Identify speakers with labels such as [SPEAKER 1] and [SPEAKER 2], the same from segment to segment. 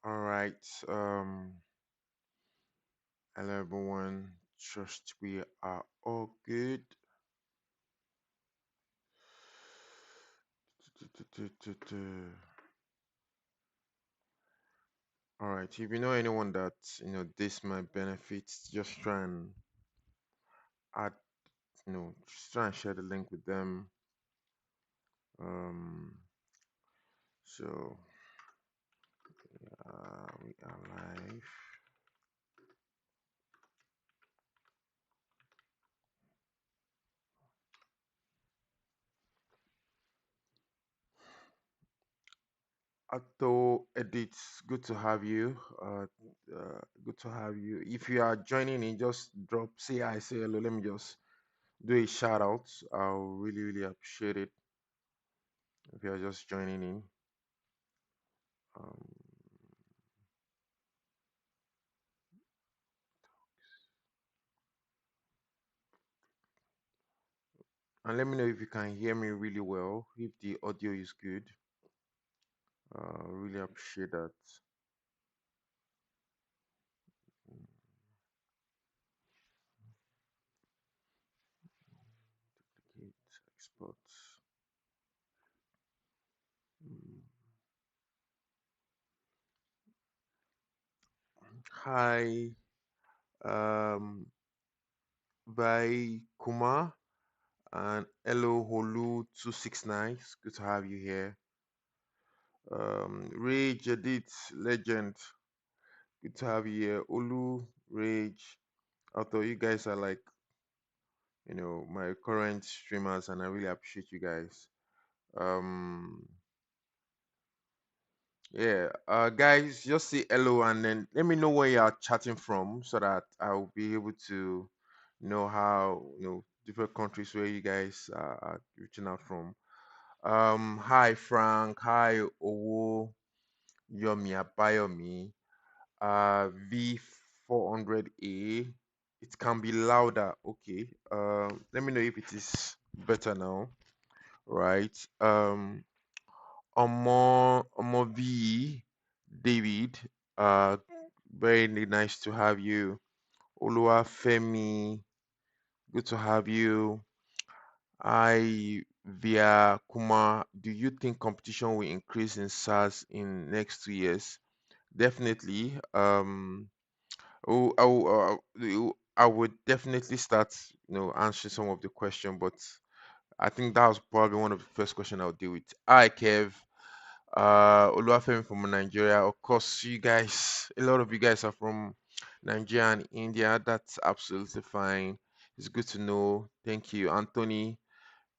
[SPEAKER 1] All right. Hello everyone. Trust we are all good. All right. If you know anyone that this might benefit, just try and add. Just try and share the link with them. Um. So we are live. Atto Edits, good to have you. Good to have you. If you are joining in, just drop say I say hello. Let me just do a shout out. I'll really appreciate it if you're just joining in. Um, and let me know if you can hear me really well, if the audio is good. Really appreciate that. Mm, Duplicate, export. Mm. Hi, um, by Kuma and hello Holu 269. It's good to have you here. Rage Edit Legend, good to have you here. Olu, Rage, although you guys are like my current streamers and I really appreciate you guys. um yeah, guys, just say hello and then let me know where you are chatting from so that I'll be able to know how different countries where you guys are reaching out from. Hi Frank, hi Owo, Yomi Abayomi, V400A. It can be louder. Okay, let me know if it is better now. Right. Omo V David. Uh, very nice to have you. Oluwafemi, good to have you. I via Kuma. Do you think competition will increase in SaaS in next 2 years? Definitely. I would definitely start, answering some of the question, but I think that was probably one of the first question I'll deal with. Hi, Kev. Oluwafemi from Nigeria. Of course, you guys, a lot of you guys are from Nigeria and India. That's absolutely fine. It's good to know. Thank you, Anthony.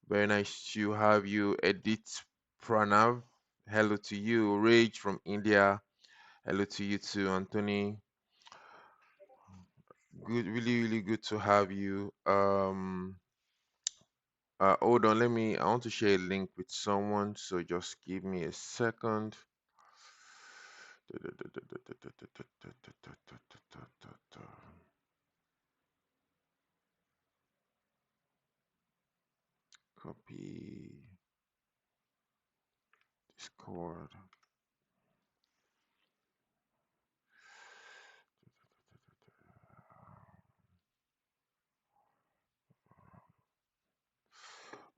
[SPEAKER 1] Very nice to have you. Edith Pranav. Hello to you. Rage from India. Hello to you too, Anthony. Good, really good to have you. Hold on, I want to share a link with someone, so just give me a second. Copy Discord.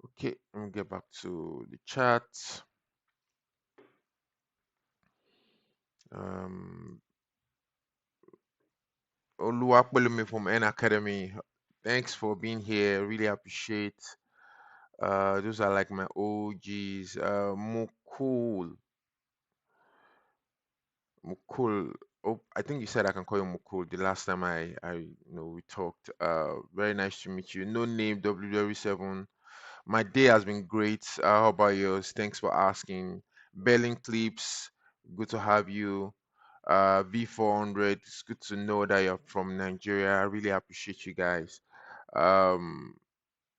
[SPEAKER 1] Okay, let me get back to the chat. Um, Oluwapelumi from N Academy. Thanks for being here. Really appreciate. Those are like my OGs. Mukul. Mukul. Oh, I think you said I can call you Mukul the last time we talked. Very nice to meet you. No name WW7. My day has been great. How about yours? Thanks for asking. Belling Clips, good to have you. V400, it's good to know that you're from Nigeria. I really appreciate you guys. Um,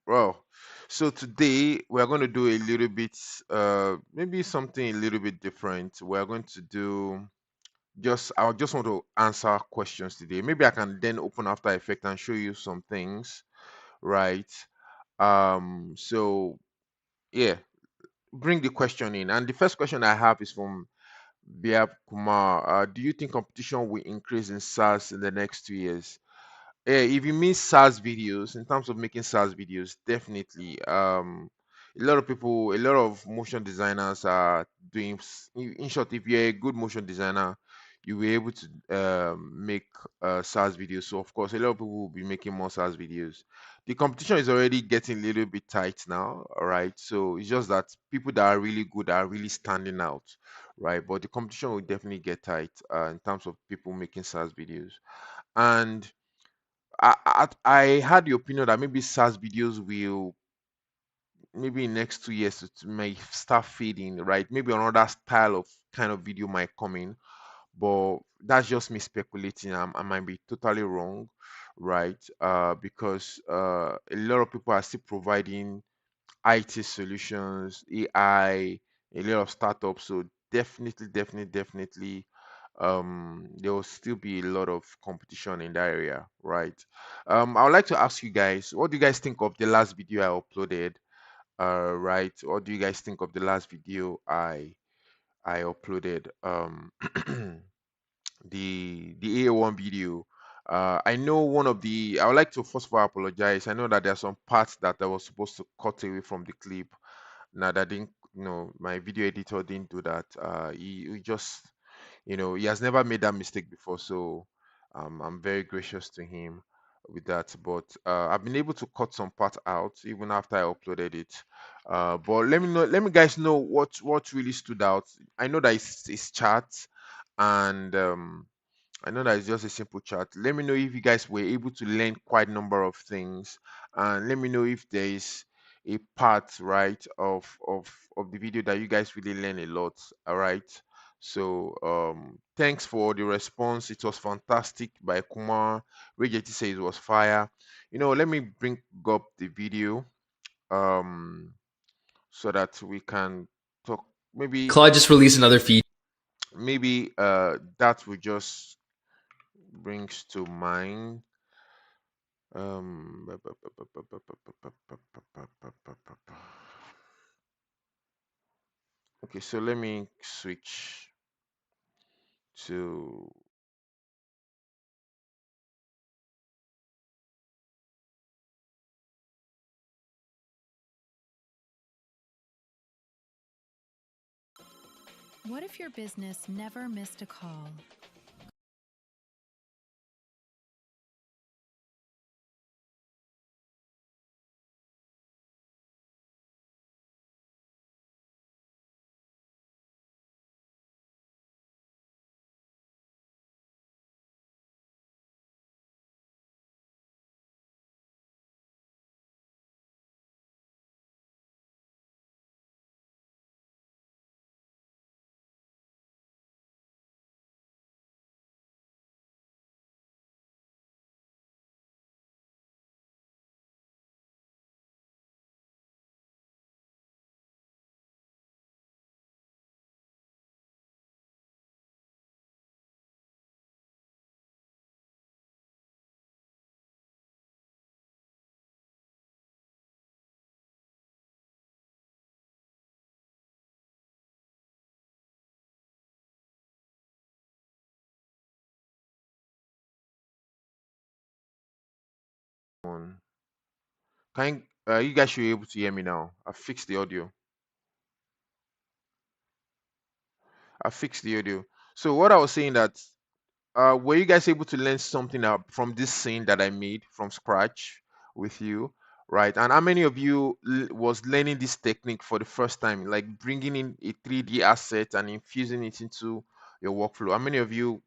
[SPEAKER 1] well, so today we're going to do a little bit, maybe something a little bit different. We're going to do I just want to answer questions today. Maybe I can then open After Effects and show you some things, right? So yeah, bring the question in. And the first question I have is from Biab Kumar, do you think competition will increase in SaaS in the next 2 years? Yeah, if you mean SaaS videos, in terms of making SaaS videos, definitely. A lot of people, a lot of motion designers are doing. In short, if you're a good motion designer, you will be able to make SaaS videos. So of course, a lot of people will be making more SaaS videos. The competition is already getting a little bit tight now. All right, so it's just that people that are really good are really standing out, right? But the competition will definitely get tight in terms of people making SaaS videos. And I had the opinion that maybe SaaS videos will maybe in next 2 years it may start fading, right? Maybe another style of kind of video might come in, but that's just me speculating. I might be totally wrong, right? Because a lot of people are still providing IT solutions, AI, a lot of startups. So definitely, there will still be a lot of competition in that area, right? I would like to ask you guys, what do you guys think of the last video I uploaded? Right? What do you guys think of the last video I uploaded? The A1 video. I know one of the. I would like to first of all apologize. I know that there are some parts that I was supposed to cut away from the clip. Now that didn't, my video editor didn't do that. He just, he has never made that mistake before, so I'm very gracious to him with that. But I've been able to cut some part out even after I uploaded it. But let me guys know what really stood out. I know that it's chat, and I know that it's just a simple chat. Let me know if you guys were able to learn quite a number of things, and let me know if there is a part, right, of the video that you guys really learn a lot. All right. So thanks for the response. It was fantastic by Kumar. Rejeti says it was fire. Let me bring up the video so that we can talk. Maybe
[SPEAKER 2] Claude just released another feature.
[SPEAKER 1] that will just brings to mind. Um, okay, so let me switch to.
[SPEAKER 3] What if your business never missed a call?
[SPEAKER 1] One. You guys should be able to hear me now. I fixed the audio. I fixed the audio. So what I was saying that were you guys able to learn something from this scene that I made from scratch with you, right? And how many of you was learning this technique for the first time, like bringing in a 3D asset and infusing it into your workflow? How many of you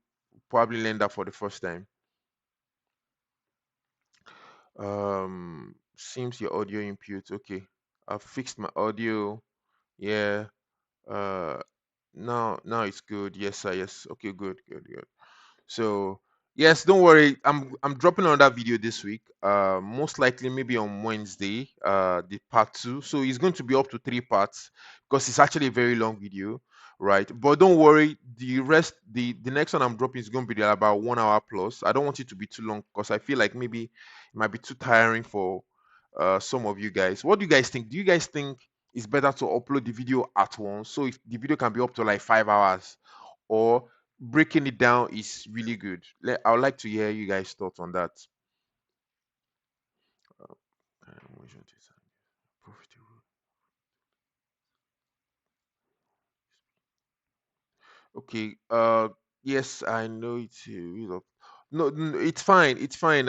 [SPEAKER 1] probably learned that for the first time? Seems your audio input. Okay, I fixed my audio. Yeah. Uh, now it's good. Yes, sir. Yes. Okay. Good. So yes, don't worry. I'm dropping another video this week. Most likely maybe on Wednesday. The part two. So it's going to be up to 3 parts because it's actually a very long video, right? But don't worry. The next one I'm dropping is going to be about 1 hour plus. I don't want it to be too long because I feel like maybe it might be too tiring for some of you guys. What do you guys think? Do you guys think it's better to upload the video at once so the video can be up to like 5 hours? or breaking it down is really good? I would like to hear you guys' thoughts on that. Profitable. Okay. Yes, I know it's no, no, it's fine. It's fine.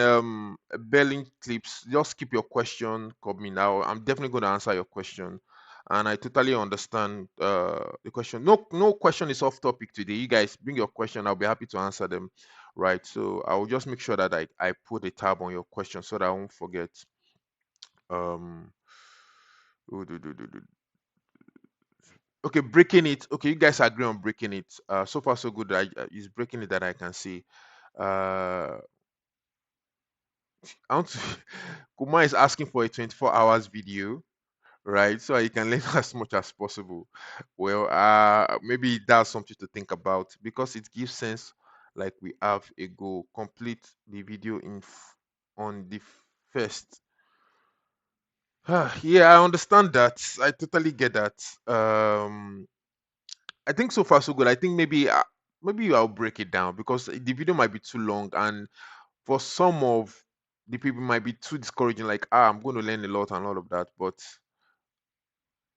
[SPEAKER 1] Belling clips. Just keep your question coming now. I'm definitely going to answer your question, and I totally understand the question. No, no question is off topic today. You guys bring your question. I'll be happy to answer them. Right. So I will just make sure that I put a tab on your question so that I won't forget. Um. Okay, breaking it. Okay, you guys agree on breaking it. So far so good. It's breaking it that I can see. Uh, I want to. Kumar is asking for a 24 hours video, right? So you can learn as much as possible. Well, maybe that's something to think about because it gives sense. Like we have a goal, complete the video on the first. Yeah, I understand that. I totally get that. I think so far so good. I think maybe I'll break it down because the video might be too long, and for some of the people it might be too discouraging. Like, I'm going to learn a lot and all of that, but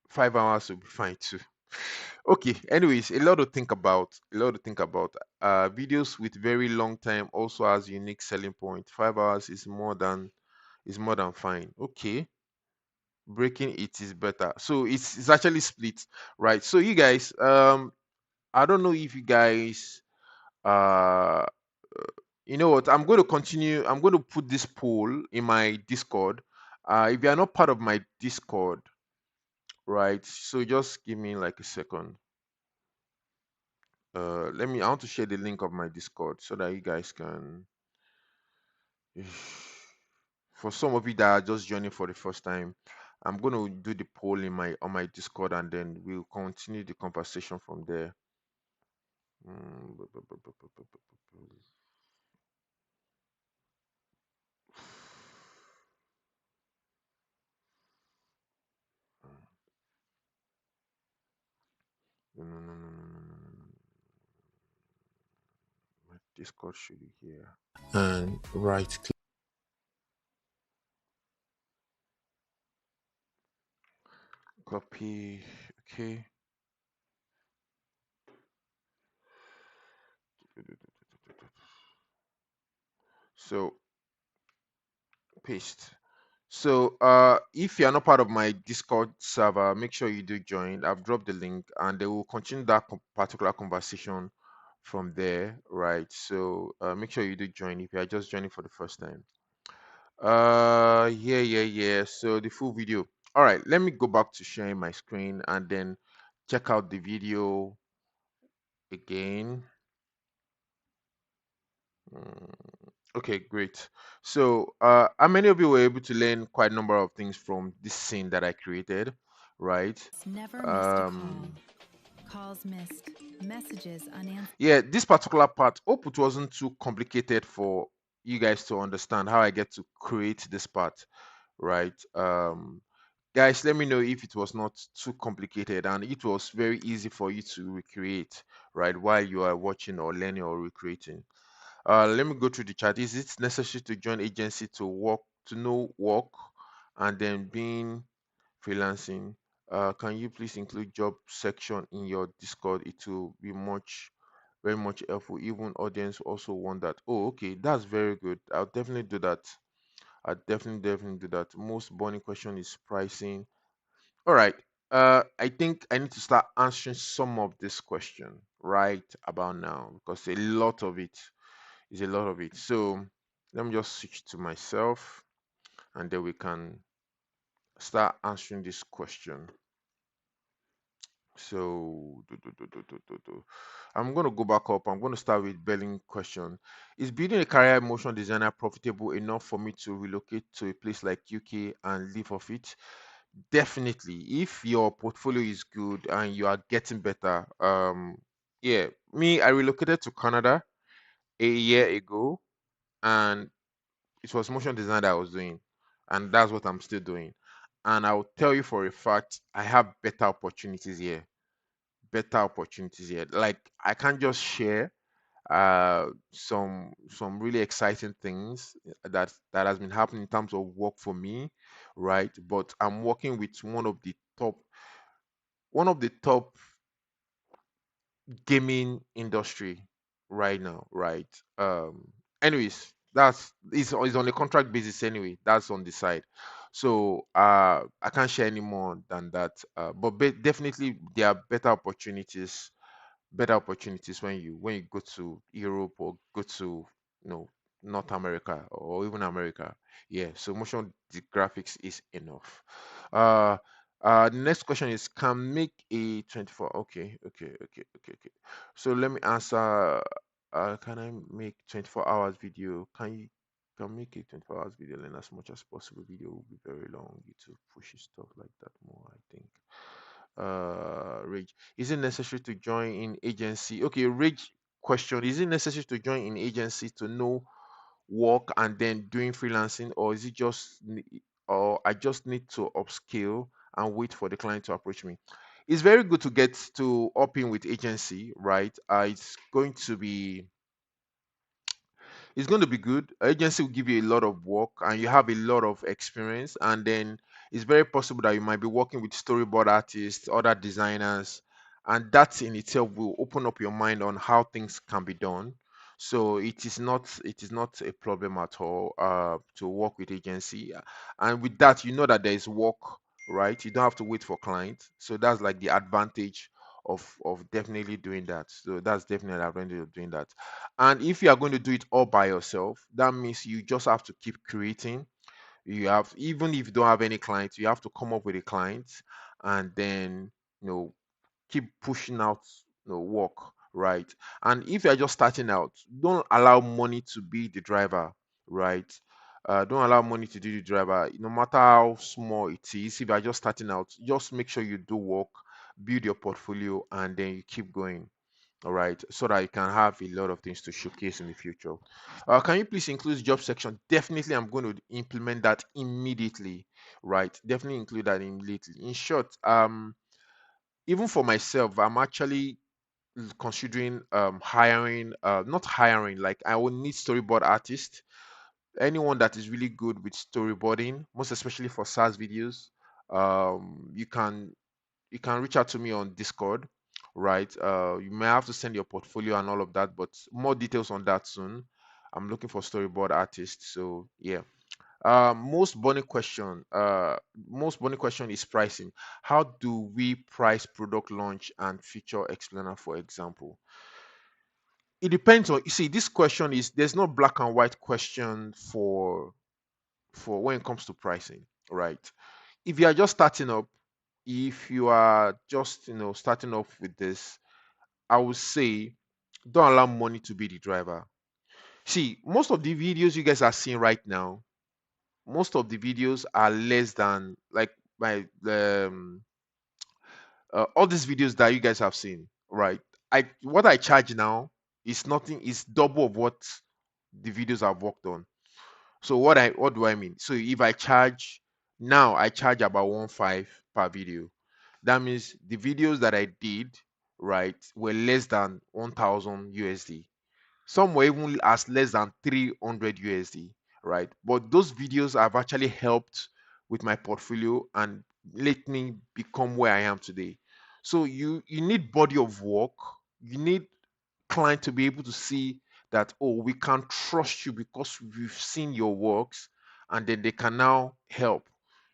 [SPEAKER 1] 5 hours will be fine too. Okay. Anyways, a lot to think about. A lot to think about. Videos with very long time also has unique selling point. 5 hours is more than fine. Okay. Breaking it is better. So it's actually split, right? So you guys, I don't know if you guys uh you know what, I'm going to continue. I'm going to put this poll in my Discord. If you are not part of my Discord, right, so just give me like a second. I want to share the link of my Discord so that you guys can for some of you that are just joining for the first time, I'm going to do the poll in my on my Discord, and then we'll continue the conversation from there. No, no, no, no, no, no, no, no, no. My Discord should be here. And right click. Copy. Okay. So paste. So if you're not part of my Discord server, make sure you do join. I've dropped the link, and they will continue that particular conversation from there, right? So make sure you do join if you are just joining for the first time. Yeah, yeah, yeah. So the full video. All right, let me go back to sharing my screen and then check out the video again. Mm, okay, great. So, how many of you were able to learn quite a number of things from this scene that I created, right?
[SPEAKER 3] Never missed a call.
[SPEAKER 1] Um,
[SPEAKER 3] Calls missed. Messages unanswered.
[SPEAKER 1] yeah, this particular part, hope it wasn't too complicated for you guys to understand how I get to create this part, right? Guys, let me know if it was not too complicated and it was very easy for you to recreate, right, while you are watching or learning or recreating. Let me go through the chat. Is it necessary to join agency to work to know work and then being freelancing? Can you please include job section in your Discord? It will be very much helpful. Even audience also want that. Oh, okay, that's very good. I'll definitely do that. I'll definitely do that. Most burning question is pricing. All right. I think I need to start answering some of this question right about now because a lot of it is a lot of it. So let me just switch to myself and then we can start answering this question. So I'm going to go back up. I'm going to start with Belling question. Is building a career motion designer profitable enough for me to relocate to a place like UK and live off it? Definitely. If your portfolio is good and you are getting better, yeah. Me, I relocated to Canada a year ago, and it was motion design that I was doing, and that's what I'm still doing. And I'll tell you for a fact, I have better opportunities here. better opportunities here. Like I can't just share some really exciting things that has been happening in terms of work for me, right? But I'm working with one of the top gaming industry right now, right? Anyways, that's is on a contract basis anyway. That's on the side. So I can't share any more than that. But definitely there are better opportunities when you go to Europe or go to you know North America or even America. Yeah, so motion the graphics is enough. Uh the next question is, can make a 24, okay, okay, okay, okay, okay. So let me answer. Can I make 24 hours video? Can make a 24 hours video and as much as possible. Video will be very long. YouTube pushes stuff like that more, I think. Rage, is it necessary to join in agency? Okay, Rage question, is it necessary to join in agency to know work and then doing freelancing, or is it or I just need to upskill and wait for the client to approach me? It's very good to get to up in with agency, right? It's going to be good. Agency will give you a lot of work and you have a lot of experience, and then it's very possible that you might be working with storyboard artists, other designers, and that in itself will open up your mind on how things can be done. So it is not a problem at all to work with agency, and with that you know that there is work, right? You don't have to wait for clients, so that's like the advantage of definitely doing that. So that's definitely the advantage of doing that. And if you are going to do it all by yourself, that means you just have to keep creating. You have, even if you don't have any clients, you have to come up with a client and then, you know, keep pushing out, work, right? And if you're just starting out, don't allow money to be the driver, right? Don't allow money to do the driver, no matter how small it is. If you're just starting out, just make sure you do work, build your portfolio, and then you keep going, all right, so that you can have a lot of things to showcase in the future. Can you please include job section? Definitely, I'm going to implement that immediately, right? Definitely include that immediately. In short, even for myself, I'm actually considering hiring, not hiring, like I will need storyboard artists, anyone that is really good with storyboarding, most especially for SaaS videos. You can reach out to me on Discord, right? You may have to send your portfolio and all of that, but more details on that soon. I'm looking for storyboard artists, so yeah. Most burning question is pricing. How do we price product launch and feature explainer, for example? It depends on, you see, this question is, there's no black and white question for when it comes to pricing, right? If you are just starting up, if you are just starting off with this, I would say don't allow money to be the driver. See, most of the videos you guys are seeing right now, most of the videos are less than, like, my all these videos that you guys have seen, right? What I charge now is nothing, is double of what the videos I've worked on. So what do I mean? So if I charge now, I charge about 1.5 per video. That means the videos that I did, right, were less than 1,000 USD. Some were even as less than 300 USD, right? But those videos have actually helped with my portfolio and let me become where I am today. So you need body of work. You need client to be able to see that, oh, we can trust you because we've seen your works, and then they can now help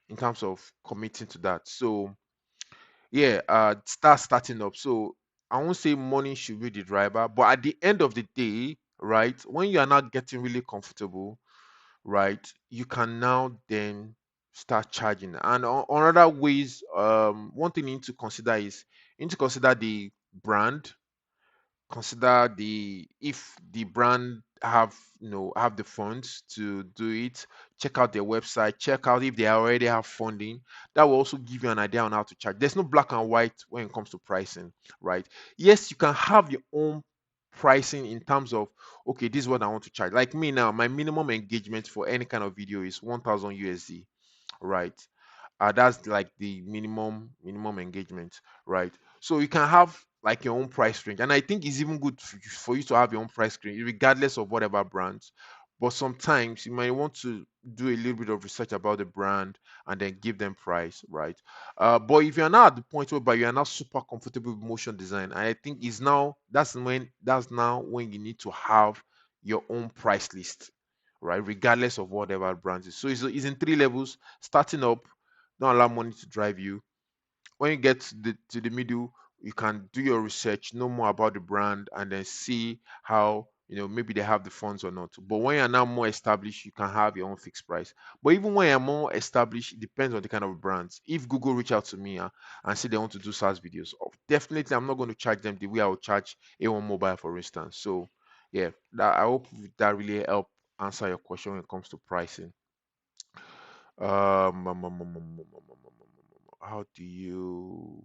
[SPEAKER 1] in terms of committing to that. So yeah, start starting up. So I won't say money should be the driver, but at the end of the day, right, when you are not getting really comfortable, right, you can now then start charging. And on other ways, one thing you need to consider is, you need to consider the brand, consider the if the brand have the funds to do it. Check out their website, check out if they already have funding. That will also give you an idea on how to charge. There's no black and white when it comes to pricing, right? Yes, you can have your own pricing in terms of, okay, this is what I want to charge. Like me now, my minimum engagement for any kind of video is 1,000 USD, right? That's like the minimum engagement, right? So you can have like your own price range, and I think it's even good for you to have your own price range regardless of whatever brands. But sometimes you might want to do a little bit of research about the brand and then give them price, right? But if you're now at the point where you are now super comfortable with motion design, I think is now that's now when you need to have your own price list, right? Regardless of whatever brand is. So it's in three levels. Starting up, don't allow money to drive you. When you get to the middle, you can do your research, know more about the brand, and then see how maybe they have the funds or not. But when you're now more established, you can have your own fixed price. But even when you're more established, it depends on the kind of brands. If Google reach out to me and say they want to do SaaS videos, definitely I'm not going to charge them the way I would charge A1 Mobile, for instance. So yeah, I hope that really help answer your question when it comes to pricing. How do you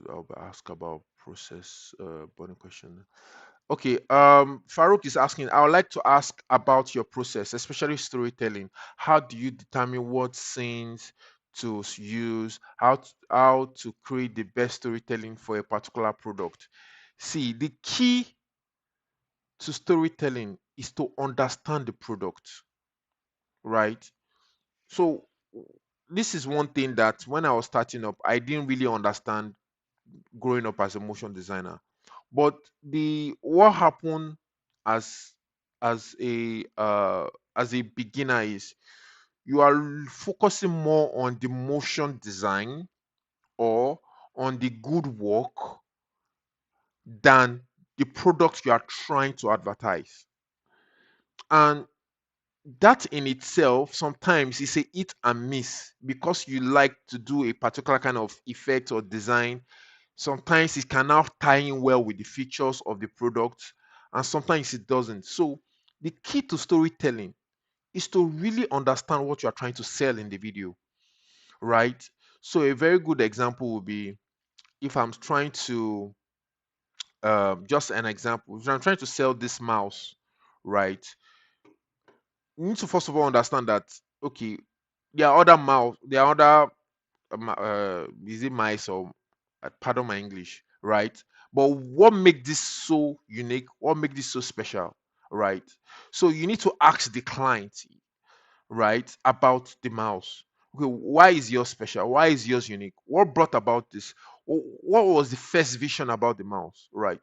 [SPEAKER 1] I'll ask about process burning question. Okay, Farouk is asking, I would like to ask about your process, especially storytelling. How do you determine what scenes to use, how to create the best storytelling for a particular product? See, the key to storytelling is to understand the product, right? So this is one thing that when I was starting up, I didn't really understand growing up as a motion designer. But the what happened as as a uh, as a beginner is you are focusing more on the motion design or on the good work than the product you are trying to advertise. And that in itself sometimes is a hit and miss because you like to do a particular kind of effect or design. Sometimes it can now tie in well with the features of the product, and sometimes it doesn't. So the key to storytelling is to really understand what you are trying to sell in the video, right? So a very good example would be if I'm trying to just an example, if I'm trying to sell this mouse, right? You need to first of all understand that okay, there are other mouse, there are other is it mice or pardon my English, right? But what make this so unique? What make this so special, right? So you need to ask the client, right, about the mouse. Okay, why is yours special? Why is yours unique? What brought about this? What was the first vision about the mouse, right?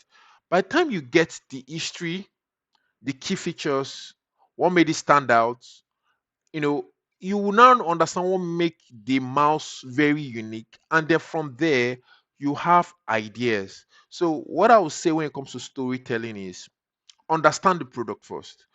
[SPEAKER 1] By the time you get the history, the key features, what made it stand out, you know you will now understand what make the mouse very unique, and then from there you have ideas. So what I would say when it comes to storytelling is understand the product first.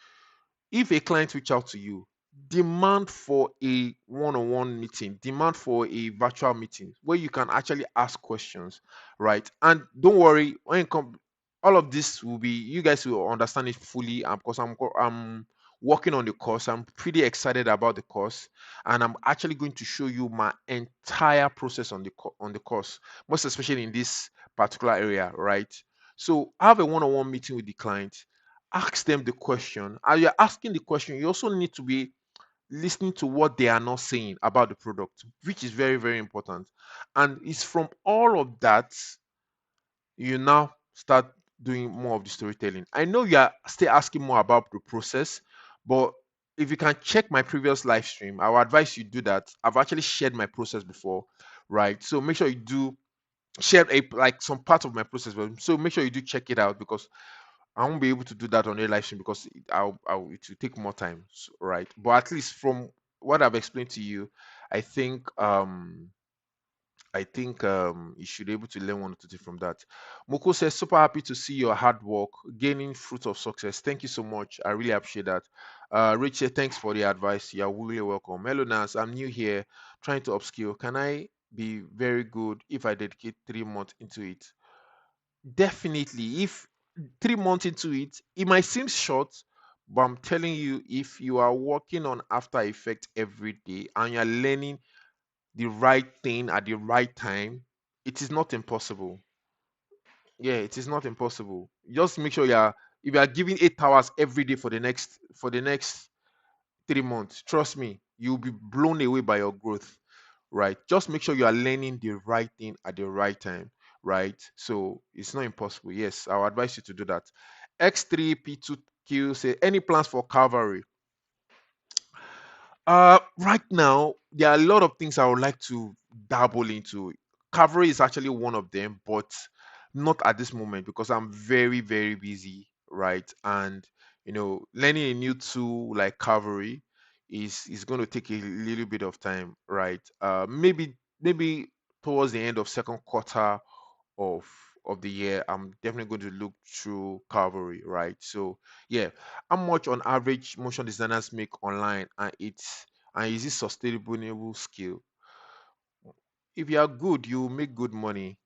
[SPEAKER 1] If a client reach out to you, demand for a one-on-one meeting, demand for a virtual meeting where you can actually ask questions, right? And don't worry, when it comes, all of this will be, you guys will understand it fully, because I'm working on the course. I'm pretty excited about the course, and I'm actually going to show you my entire process on the course, most especially in this particular area, right? So have a one-on-one meeting with the client, ask them the question. As you're asking the question, you also need to be listening to what they are not saying about the product, which is very, very important. And it's from all of that you now start doing more of the storytelling. I know you are still asking more about the process, but if you can check my previous live stream, I would advise you do that. I've actually shared my process before, right? So make sure you do share a like some part of my process, but so make sure you do check it out because I won't be able to do that on a live stream because it will take more time, right? But at least from what I've explained to you, I think you should be able to learn one or two things from that. Moko says, super happy to see your hard work gaining fruit of success. Thank you so much. I really appreciate that. Rachel, thanks for the advice. You're really welcome. Melonas, I'm new here, trying to upskill. Can I be very good if I dedicate 3 months into it? Definitely. If 3 months into it, it might seem short, but I'm telling you, if you are working on After Effects every day and you're learning the right thing at the right time, it is not impossible. Yeah, it is not impossible. Just make sure you are if you are giving 8 hours every day for the next 3 months, trust me, you'll be blown away by your growth, right? Just make sure you are learning the right thing at the right time, right? So it's not impossible. Yes, I'll advise you to do that. X3P2Q say, any plans for Calvary? Right now, there are a lot of things I would like to dabble into. Cavalry is actually one of them, but not at this moment because I'm very, very busy, right? And learning a new tool like Cavalry is going to take a little bit of time, right? Maybe towards the end of second quarter of of the year, I'm definitely going to look through Cavalry, right? So yeah, how much on average motion designers make online, and is it sustainable skill? If you are good, you will make good money.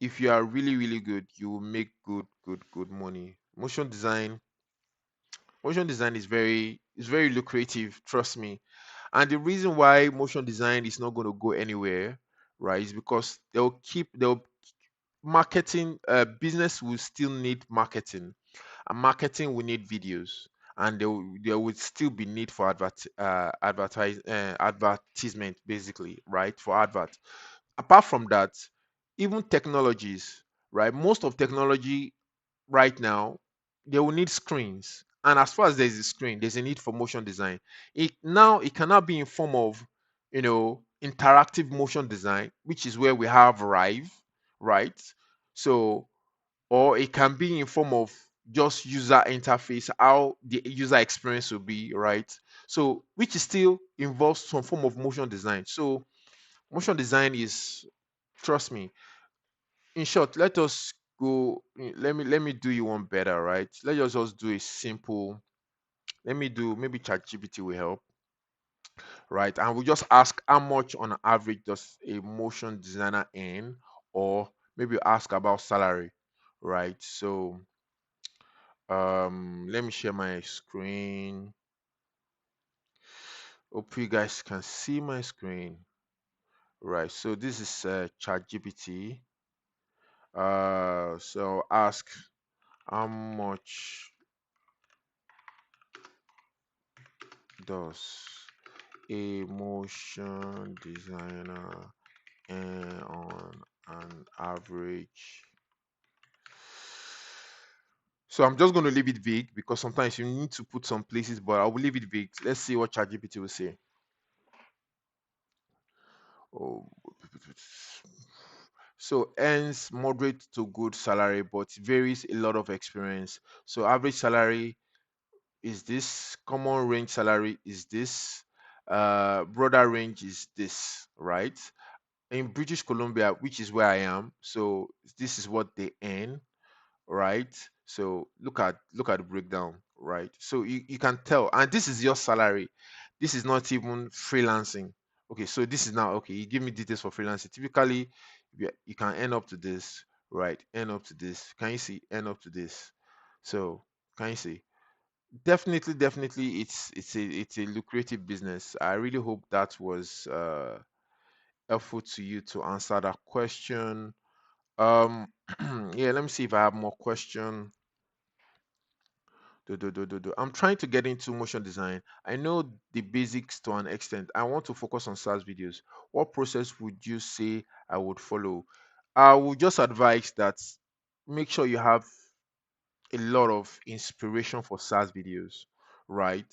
[SPEAKER 1] If you are really, really good, you will make good money. Motion design is very lucrative, trust me. And the reason why motion design is not going to go anywhere, right, is because they'll marketing business will still need marketing, and marketing will need videos, and there would still be need for advertisement, basically, right, for advert. Apart from that, even technologies, right, most of technology right now, they will need screens, and as far as there's a screen, there's a need for motion design. It cannot be in form of interactive motion design, which is where we have Rive, right? So, or it can be in form of just user interface, how the user experience will be, right? So which is still involves some form of motion design. So motion design is, trust me, in short, let us go. Let me do you one better, right? Let us just do a simple. Let me do, maybe ChatGPT will help, right? And we just ask how much on average does a motion designer earn, or maybe ask about salary, right? So let me share my screen. Hope you guys can see my screen, right? So this is ChatGPT. So ask, how much does a motion designer earn on an average? So I'm just going to leave it vague because sometimes you need to put some places, but I will leave it vague. Let's see what ChatGPT will say. Oh, so earns moderate to good salary, but varies a lot of experience. So average salary is this, common range salary is this, broader range is this, right? In British Columbia, which is where I am, so this is what they earn, right? So look at the breakdown, right? So you can tell, and this is your salary. This is not even freelancing. Okay, so this is now, okay, you give me details for freelancing. Typically, you can earn up to this, right? Earn up to this. Can you see? Earn up to this. So can you see? Definitely, it's a lucrative business. I really hope that was helpful to you to answer that question. Um, yeah, let me see if I have more question. I'm trying to get into motion design. I know the basics to an extent. I want to focus on SaaS videos. What process would you say I would follow? I would just advise that make sure you have a lot of inspiration for SaaS videos, right?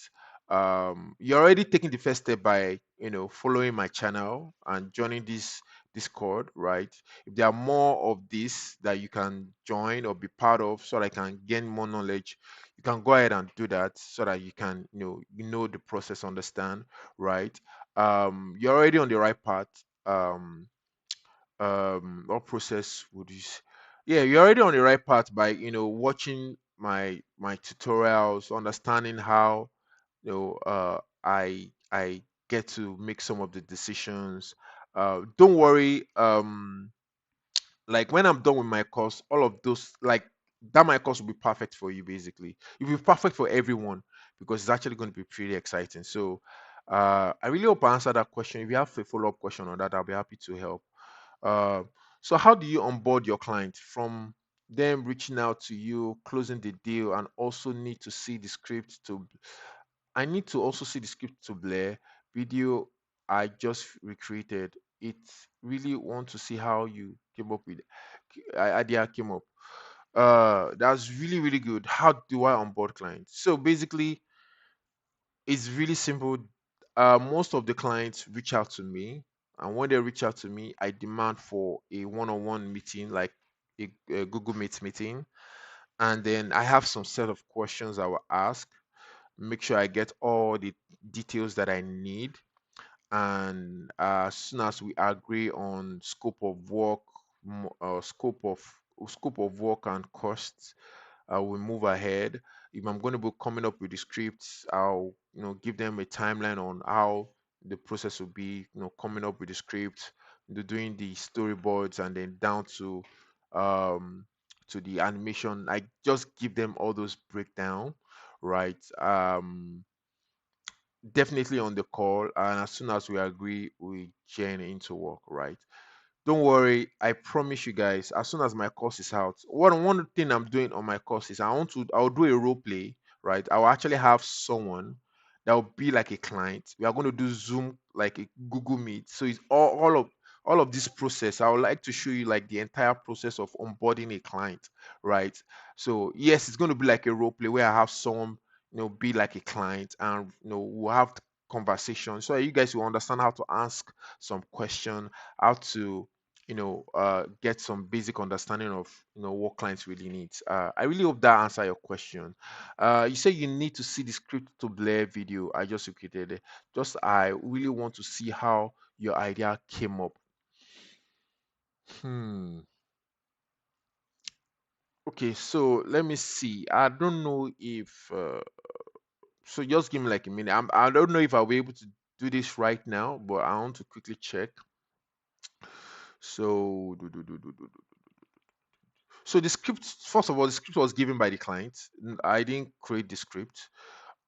[SPEAKER 1] You're already taking the first step by following my channel and joining this Discord, right? If there are more of this that you can join or be part of, so that I can gain more knowledge, you can go ahead and do that so that you can the process, understand, right? You're already on the right path. What process would you Yeah, you're already on the right path by watching my tutorials, understanding how I get to make some of the decisions. Don't worry, like when I'm done with my course, all of those, like, that my course will be perfect for you. Basically, it will be perfect for everyone because it's actually going to be pretty exciting. So I really hope I answered that question. If you have a follow-up question on that, I'll be happy to help. uh, so how do you onboard your client from them reaching out to you, closing the deal, and also need to see the script to? I need to also see the script to Blair video I just recreated. It really want to see how you came up with idea came up. That's really really good. How do I onboard clients? So basically, it's really simple. Most of the clients reach out to me, and when they reach out to me, I demand for a one-on-one meeting, like a Google Meet meeting, and then I have some set of questions I will ask. Make sure I get all the details that I need, and as soon as we agree on scope of work, scope of work and costs, I will move ahead. If I'm going to be coming up with the scripts, I'll give them a timeline on how the process will be. Coming up with the script, doing the storyboards, and then down um to the animation. I just give them all those breakdown, right? Definitely on the call, and as soon as we agree, we join into work, right? Don't worry, I promise you guys, as soon as my course is out, one thing I'm doing on my course is I'll do a role play, right? I'll actually have someone that will be like a client. We are going to do Zoom, like a Google Meet. So it's all of this process. I would like to show you like the entire process of onboarding a client, right? So yes, it's going to be like a role play where I have someone, be like a client, and we'll have conversation so that you guys will understand how to ask some question, how to get some basic understanding of what clients really need. I really hope that answer your question. You say you need to see the script to Blair video I just created it. Just I really want to see how your idea came up. Hmm. Okay, so let me see. I don't know if so. Just give me like a minute. I don't know if I'll be able to do this right now, but I want to quickly check. So so the script, first of all, the script was given by the client. I didn't create the script.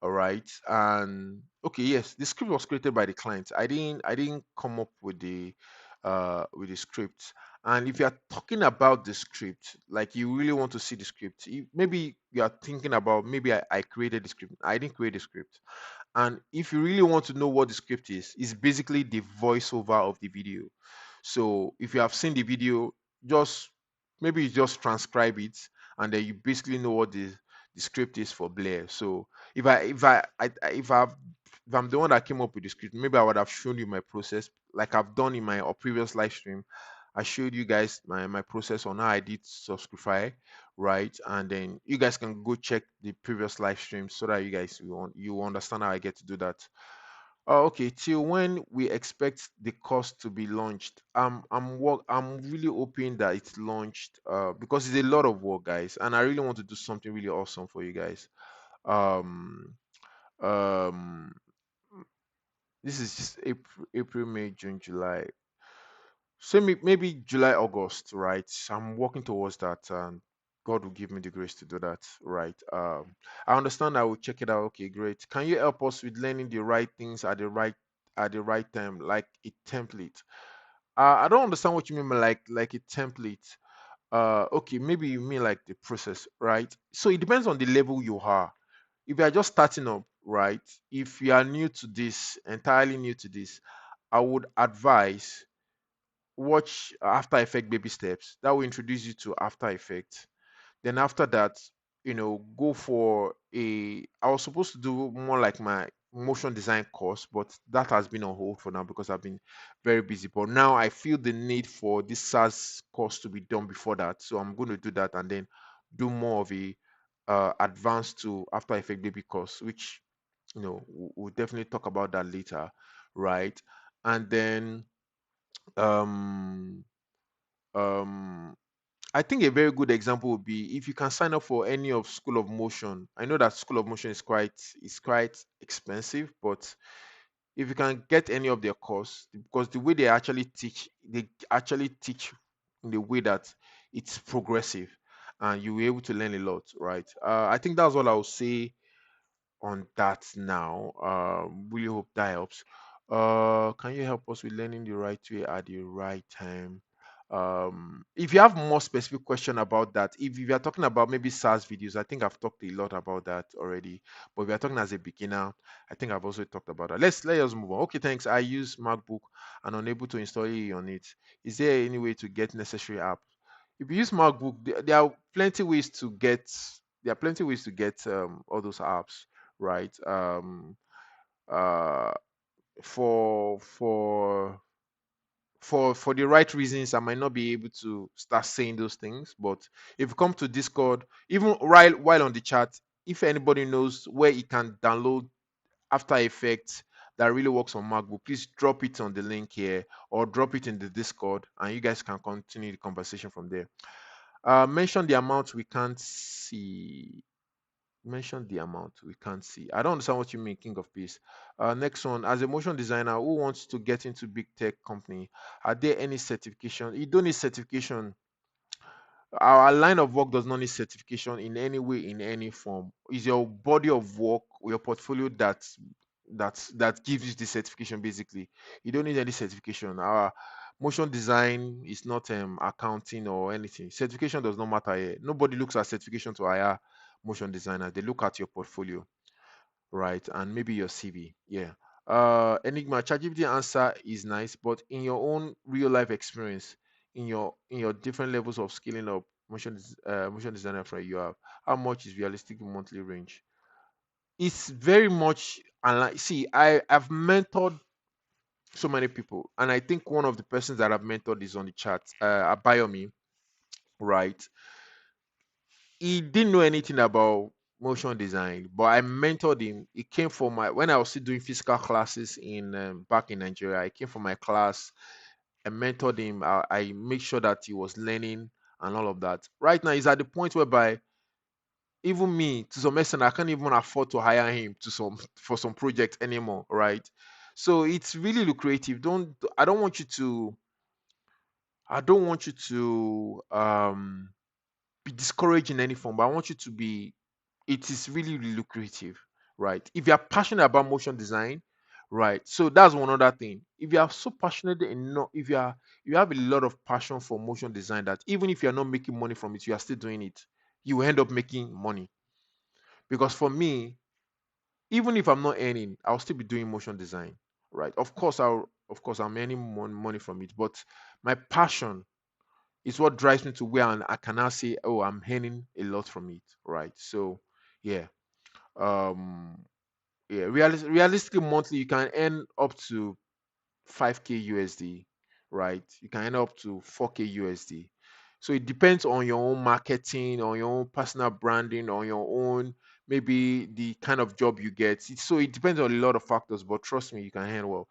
[SPEAKER 1] All right. And okay, yes, the script was created by the client. I didn't come up with the script. And if you are talking about the script, like you really want to see the script, maybe you are thinking about maybe I created the script. I didn't create the script. And if you really want to know what the script is, it's basically the voiceover of the video. So if you have seen the video, just maybe you just transcribe it, and then you basically know what the script is for Blair. So if I'm the one that came up with the script, maybe I would have shown you my process, like I've done in my previous live stream. I showed you guys my process on how I did subscribe, right? And then you guys can go check the previous live stream so that you understand how I get to do that. Okay, till when we expect the course to be launched? I'm really hoping that it's launched because it's a lot of work, guys, and I really want to do something really awesome for you guys. Um um this is just April, May, June, July. So maybe July, August, right? I'm working towards that, and God will give me the grace to do that, right? I understand. I will check it out. Okay, great. Can you help us with learning the right things at the right time, like a template? I don't understand what you mean by like a template. Okay, maybe you mean like the process, right? So it depends on the level you are. If you are just starting up, right? If you are new to this, entirely new to this, I would advise watch After Effect baby steps. That will introduce you to After Effects. Then after that, go for I was supposed to do more like my motion design course, but that has been on hold for now because I've been very busy. But now I feel the need for this SaaS course to be done before that. So I'm going to do that and then do more of a advanced to After Effect baby course, which we'll definitely talk about that later, right? And then um um I think a very good example would be if you can sign up for any of School of Motion. I know that School of Motion is quite expensive, but if you can get any of their course, because the way they actually teach in the way that it's progressive, and you'll be able to learn a lot, right? I think that's what I will say on that now. Really hope that helps. Can you help us with learning the right way at the right time? If you have more specific question about that, if you are talking about maybe SaaS videos, I think I've talked a lot about that already. But if you're talking as a beginner, I think I've also talked about that. Let us move on. Okay, thanks. I use MacBook and unable to install it on it. Is there any way to get necessary app? If you use MacBook, there are plenty ways to get all those apps, right? Uh for the right reasons, I might not be able to start saying those things. But if you come to Discord, even while on the chat, if anybody knows where you can download After Effects that really works on MacBook, please drop it on the link here or drop it in the Discord, and you guys can continue the conversation from there. Mention the amount we can't see. Mention the amount we can't see. I don't understand what you mean, King of Peace. Next one, as a motion designer who wants to get into big tech company, are there any certification? You don't need certification. Our line of work does not need certification in any way, in any form. Is your body of work, your portfolio that gives you the certification. Basically, you don't need any certification. Our motion design is not accounting or anything. Certification does not matter here. Nobody looks at certification to hire motion designer. They look at your portfolio, right? And maybe your CV. Yeah. Enigma, ChatGPT answer is nice, but in your own real life experience, in your different levels of scaling up, motion designer for you have, how much is realistic monthly range? It's very much unlike. See, I've mentored so many people, and I think one of the persons that I've mentored is on the chat, Abayomi, right? He didn't know anything about motion design, but I mentored him. He came for my when I was still doing physical classes in back in Nigeria. I came for my class. I mentored him. I make sure that he was learning and all of that. Right now, he's at the point whereby even me, to some extent, I can't even afford to hire him to some for some projects anymore. Right? So it's really lucrative. I don't want you to. I don't want you to be discouraged in any form, but I want you to be it is really, really lucrative, right? If you are passionate about motion design, right? So that's one other thing. If you are so passionate enough, if you have a lot of passion for motion design that even if you are not making money from it, you are still doing it, you will end up making money. Because for me, even if I'm not earning, I'll still be doing motion design, right? Of course I'm earning money from it, but my passion is what drives me to where I can now say, oh, I'm earning a lot from it, right? So yeah. Um yeah, realistically monthly you can earn up to 5k USD, right? You can earn up to 4k USD. So it depends on your own marketing, on your own personal branding, on your own maybe the kind of job you get. So it depends on a lot of factors, but trust me, you can earn well.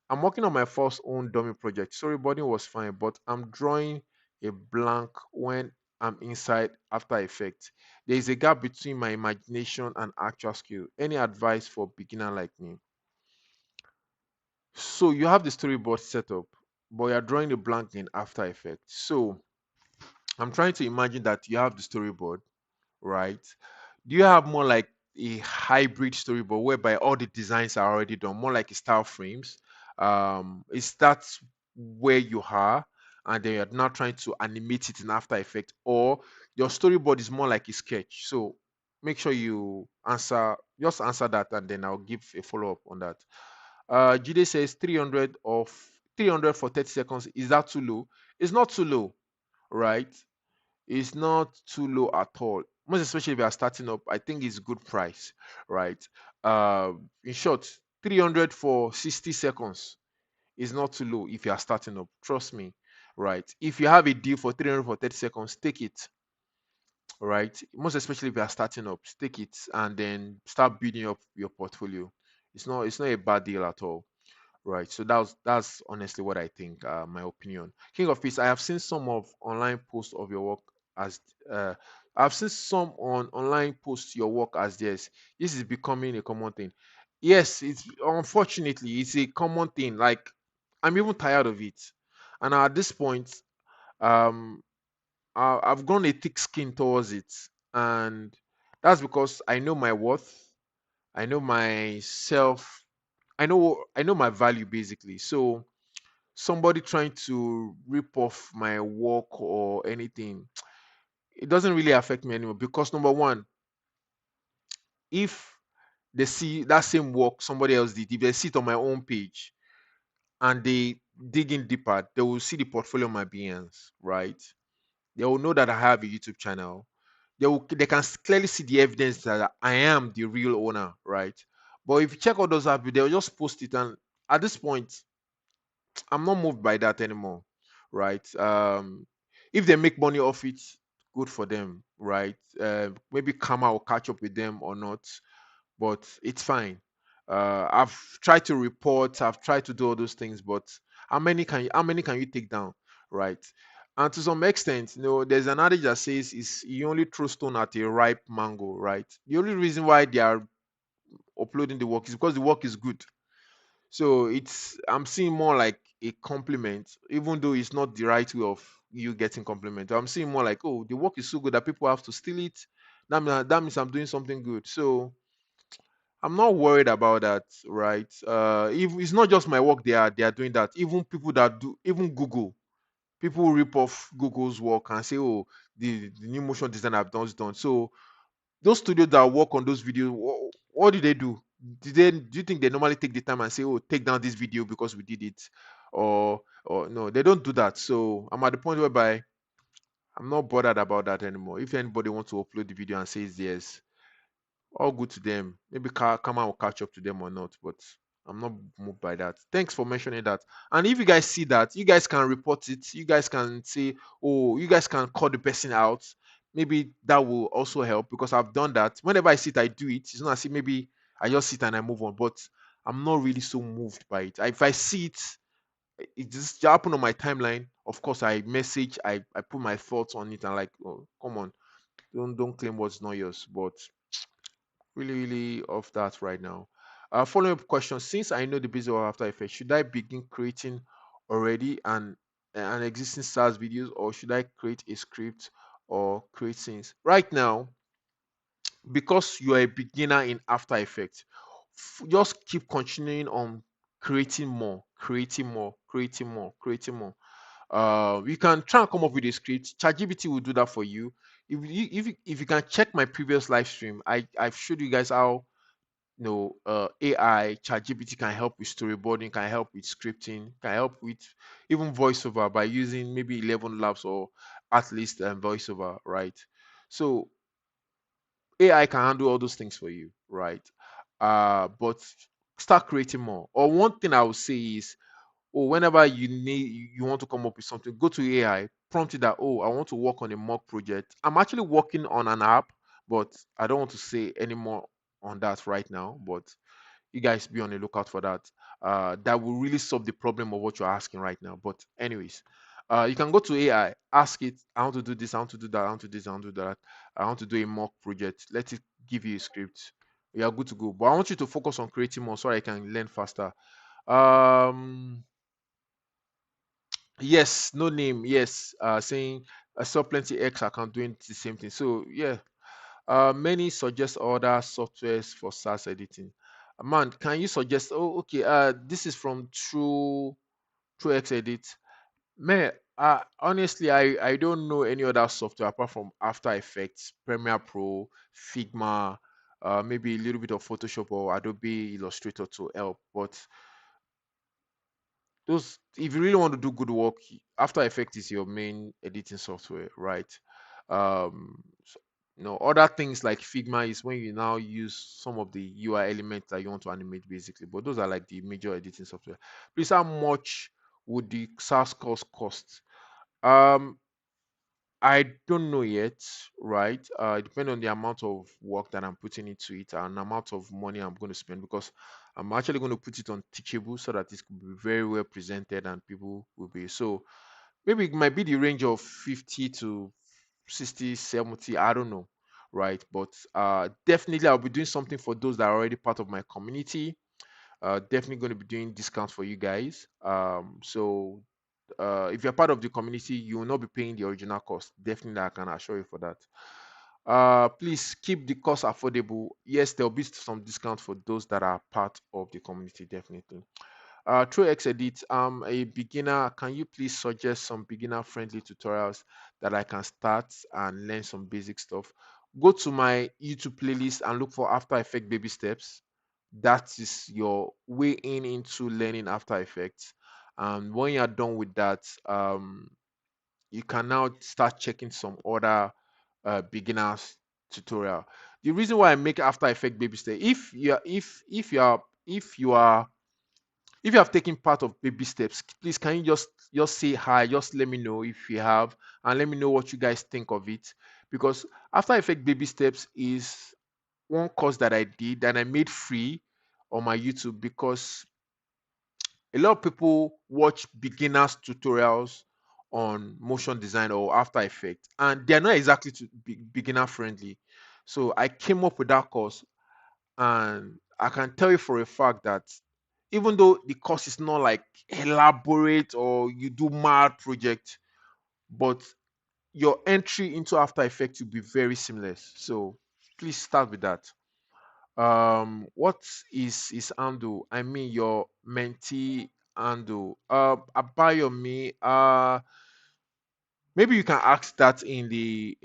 [SPEAKER 1] I'm working on my first own dummy project. Storyboarding was fine, but I'm drawing a blank when I'm inside After Effects. There is a gap between my imagination and actual skill. Any advice for beginner like me? So you have the storyboard set up, but you're drawing a blank in After Effects. So I'm trying to imagine that you have the storyboard, right? Do you have more like a hybrid storyboard whereby all the designs are already done, more like a style frames? Is that where you are, and then you're now trying to animate it in After Effects, or your storyboard is more like a sketch? So make sure you answer that, and then I'll give a follow up on that. Jide says 300 for 30 seconds. Is that too low? It's not too low, right? It's not too low at all. Most especially if you are starting up, I think it's good price, right? In short, 300 for 60 seconds is not too low if you are starting up. Trust me, right? If you have a deal for 300 for 30 seconds, take it, right? Most especially if you are starting up, take it and then start building up your portfolio. It's not a bad deal at all. Right. So that's honestly what I think, my opinion. King of Peace, I have seen some of online posts of your work as uh I've seen some on online posts your work as this. This is becoming a common thing. Yes, it's unfortunately it's a common thing. Like I'm even tired of it. And at this point, um I've grown a thick skin towards it. And that's because I know my worth, I know myself, I know my value basically. So somebody trying to rip off my work or anything, it doesn't really affect me anymore, because number one, if they see that same work somebody else did, if they see it on my own page and they dig in deeper, they will see the portfolio of my Behance, right? They will know that I have a YouTube channel. They can clearly see the evidence that I am the real owner, right? But if you check all those up, they'll just post it, and at this point, I'm not moved by that anymore, right? If they make money off it, good for them, right? Maybe Karma will catch up with them or not, but it's fine. I've tried to report, I've tried to do all those things, but how many can you take down, right? And to some extent, there's an adage that says is you only throw stone at a ripe mango, right? The only reason why they are uploading the work is because the work is good. So I'm seeing more like a compliment, even though it's not the right way of you getting compliment. I'm seeing more like, oh, the work is so good that people have to steal it. That means I'm doing something good. So I'm not worried about that, right? If it's not just my work, they are doing that. Even people that do, even Google, people rip off Google's work and say, oh, the new motion design I've done is done. So those studios that work on those videos, what do they do? Do you think they normally take the time and say, oh, take down this video because we did it, or no, they don't do that. So I'm at the point whereby I'm not bothered about that anymore. If anybody wants to upload the video and says yes, all good to them. Maybe Kama will catch up to them or not, but I'm not moved by that. Thanks for mentioning that. And if you guys see that, you guys can report it. You guys can say, oh, you guys can call the person out. Maybe that will also help, because I've done that. Whenever I sit, I do it. It's not as if maybe I just sit and I move on, but I'm not really so moved by it. If I see it, it just happen on my timeline. Of course, I message, I put my thoughts on it, and like, oh, come on, don't claim what's not yours. But really, really off that right now. Following up question: since I know the basic of After Effects, should I begin creating already an existing SaaS videos, or should I create a script or create scenes? Right now, because you are a beginner in After Effects, just keep continuing on creating more, creating more, creating more, creating more. You can try and come up with a script. ChatGPT will do that for you. If you can check my previous live stream, I've showed you guys how AI ChatGPT can help with storyboarding, can help with scripting, can help with even voiceover by using maybe 11 labs or at least voiceover, right? So AI can handle all those things for you, right? But start creating more. Or one thing I would say is, or whenever you want to come up with something, go to AI, prompt it that, oh, I want to work on a mock project. I'm actually working on an app, but I don't want to say any more on that right now. But you guys be on the lookout for that. That will really solve the problem of what you're asking right now. But anyways, you can go to AI, ask it, I want to do this, I want to do that, I want to do this, I want to do that, I want to do a mock project. Let it give you a script. You are good to go. But I want you to focus on creating more so I can learn faster. Um, yes, no name. Yes, saying I saw plenty X account doing the same thing. So yeah, many suggest other softwares for SaaS editing. Man, can you suggest? Oh, okay. This is from True X Edit. Man, honestly, I don't know any other software apart from After Effects, Premiere Pro, Figma, maybe a little bit of Photoshop or Adobe Illustrator to help. But those, if you really want to do good work, After Effects is your main editing software, right? So, other things like Figma is when you now use some of the UI elements that you want to animate, basically. But those are like the major editing software. Please, how much would the SaaS course cost? Um, I don't know yet, right? It depends on the amount of work that I'm putting into it and the amount of money I'm going to spend, because I'm actually going to put it on Teachable so that it could be very well presented and people will be. So maybe it might be the range of 50 to 60, 70, I don't know, right? But definitely I'll be doing something for those that are already part of my community. Definitely going to be doing discounts for you guys. So if you're part of the community, you will not be paying the original cost. Definitely, I can assure you for that. Please keep the cost affordable. Yes, there will be some discount for those that are part of the community, definitely. Through Xedit, I'm a beginner. Can you please suggest some beginner friendly tutorials that I can start and learn some basic stuff? Go to my YouTube playlist and look for After Effects baby steps. That is your way in into learning After Effects. And when you're done with that, you can now start checking some other beginners tutorial. The reason why I make After Effect baby step, if you have taken part of baby steps, please can you just say hi, just let me know if you have, and let me know what you guys think of it. Because After Effect baby steps is one course that I did and I made free on my YouTube, because a lot of people watch beginners tutorials on motion design or After Effects, and they're not exactly beginner friendly. So I came up with that course, and I can tell you for a fact that even though the course is not like elaborate or you do mad project, but your entry into After Effects will be very seamless. So please start with that. What is Ando? I mean your mentee Ando. Abayomi. Maybe you can ask that in the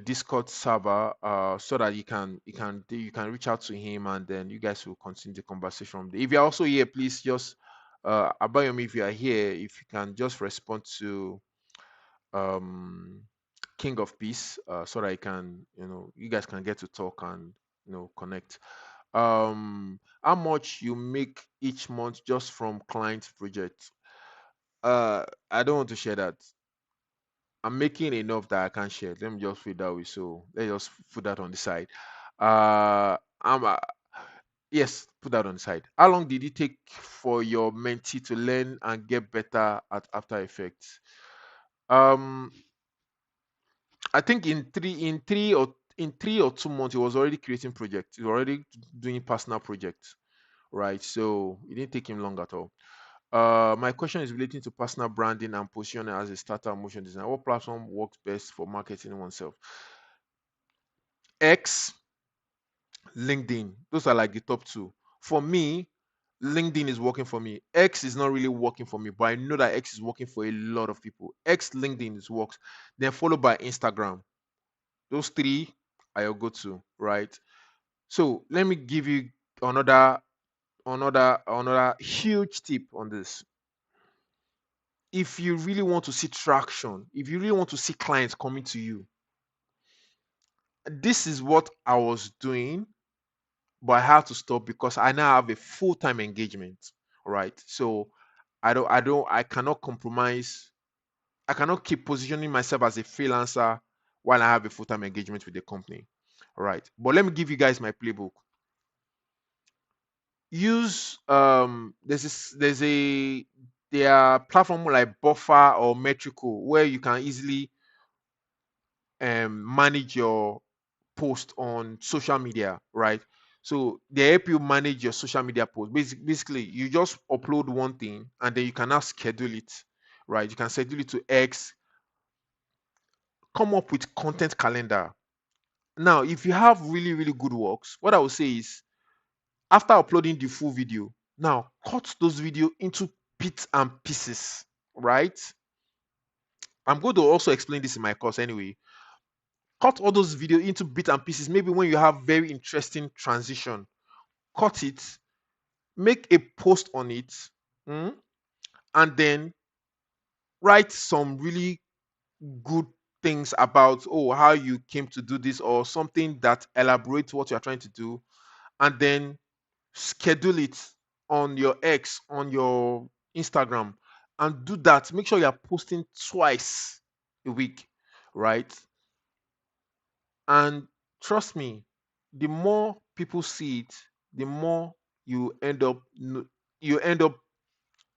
[SPEAKER 1] Discord server, so that you can reach out to him, and then you guys will continue the conversation from there. If you're also here, please just Abayomi, if you are here, if you can just respond to um King of Peace, so that you guys can get to talk and connect. How much you make each month just from client project? I don't want to share that. I'm making enough that I can't share. Let me just put it that way. So let's just put that on the side. I'm Yes, put that on the side. How long did it take for your mentee to learn and get better at After Effects? Um, I think in 3 or 2 months, he was already creating projects. He was already doing personal projects, right? So it didn't take him long at all. My question is relating to personal branding and positioning as a starter motion designer. What platform works best for marketing oneself? X, LinkedIn. Those are like the top two. For me, LinkedIn is working for me. X is not really working for me, but I know that X is working for a lot of people. X, LinkedIn is works. Then followed by Instagram. Those three are your go-to, right? So let me give you another huge tip on this. If you really want to see traction, if you really want to see clients coming to you, this is what I was doing, but I had to stop because I now have a full-time engagement. Right. So I cannot compromise. I cannot keep positioning myself as a freelancer while I have a full-time engagement with the company. All right. But let me give you guys my playbook. Use there are platform like Buffer or Metrical where you can easily manage your post on social media, right? So they help you manage your social media post. Basically, you just upload one thing and then you can now schedule it, right? You can schedule it to X, come up with content calendar. Now, if you have really, really good works, what I would say is after uploading the full video, now cut those video into bits and pieces, right? I'm going to also explain this in my course anyway. Cut all those video into bits and pieces. Maybe when you have very interesting transition, cut it, make a post on it, mm, and then write some really good things about how you came to do this, or something that elaborates what you're trying to do, and then schedule it on your X, on your Instagram, and do that. Make sure you're posting twice a week, right? And trust me, the more people see it, the more you end up you end up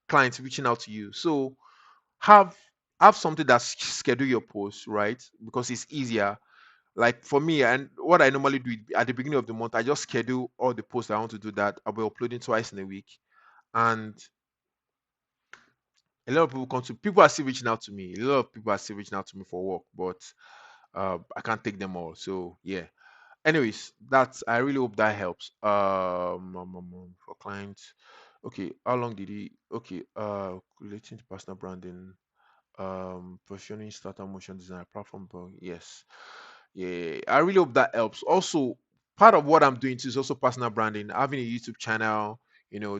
[SPEAKER 1] clients reaching out to you. So have have something that schedule your posts, right? Because it's easier. Like for me, and what I normally do at the beginning of the month, I just schedule all the posts I want to do that I'll be uploading twice in a week. And a lot of people are still reaching out to me. A lot of people are still reaching out to me for work, but I can't take them all. So yeah. Anyways, that's I really hope that helps. For clients. Okay, how long did he? Okay, relating to personal branding, positioning, starter motion design, platform. Yes, yeah, I really hope that helps. Also, part of what I'm doing too is also personal branding. Having a YouTube channel,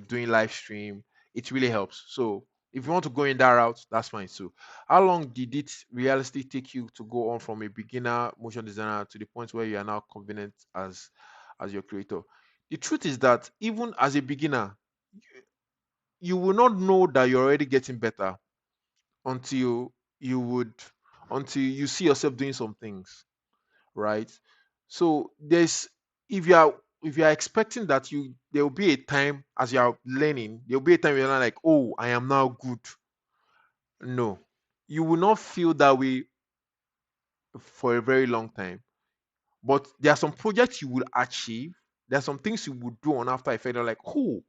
[SPEAKER 1] doing live stream, it really helps. So if you want to go in that route, that's fine too. How long did it realistically take you to go on from a beginner motion designer to the point where you are now confident as your creator? The truth is that even as a beginner, you will not know that you're already getting better until you would until you see yourself doing some things, right? So there's if you are expecting that there will be a time as you are learning, there will be a time you're not like, oh, I am now good. No, you will not feel that way for a very long time. But there are some projects you will achieve. There are some things you will do on After Effects. You're like, oh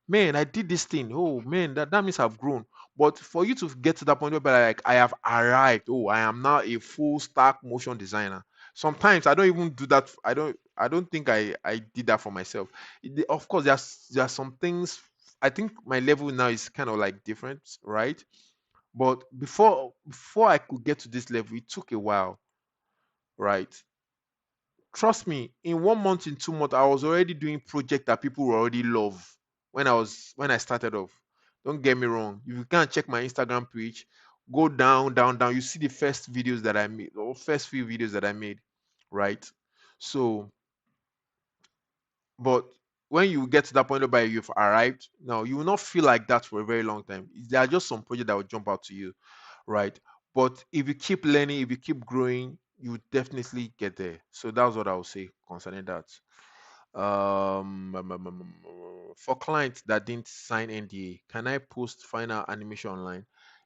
[SPEAKER 1] man, I did this thing. Oh man, that means I've grown. But for you to get to that point where like I have arrived, oh, I am now a full stack motion designer. Sometimes I don't even do that. I don't think I did that for myself. Of course, there's some things. I think my level now is kind of like different, right? But before I could get to this level, it took a while, right? Trust me, in 1 month, in 2 months, I was already doing project that people will already love when I started off. Don't get me wrong. If you can't check my Instagram page, go down, down, down. You see the first videos that I made, or first few videos that I made, right? So, but when you get to that point whereby you've arrived, now you will not feel like that for a very long time. There are just some projects that will jump out to you, right? But if you keep learning, if you keep growing, you will definitely get there. So that's what I would say concerning that. For clients that didn't sign NDA, can I post final animation online?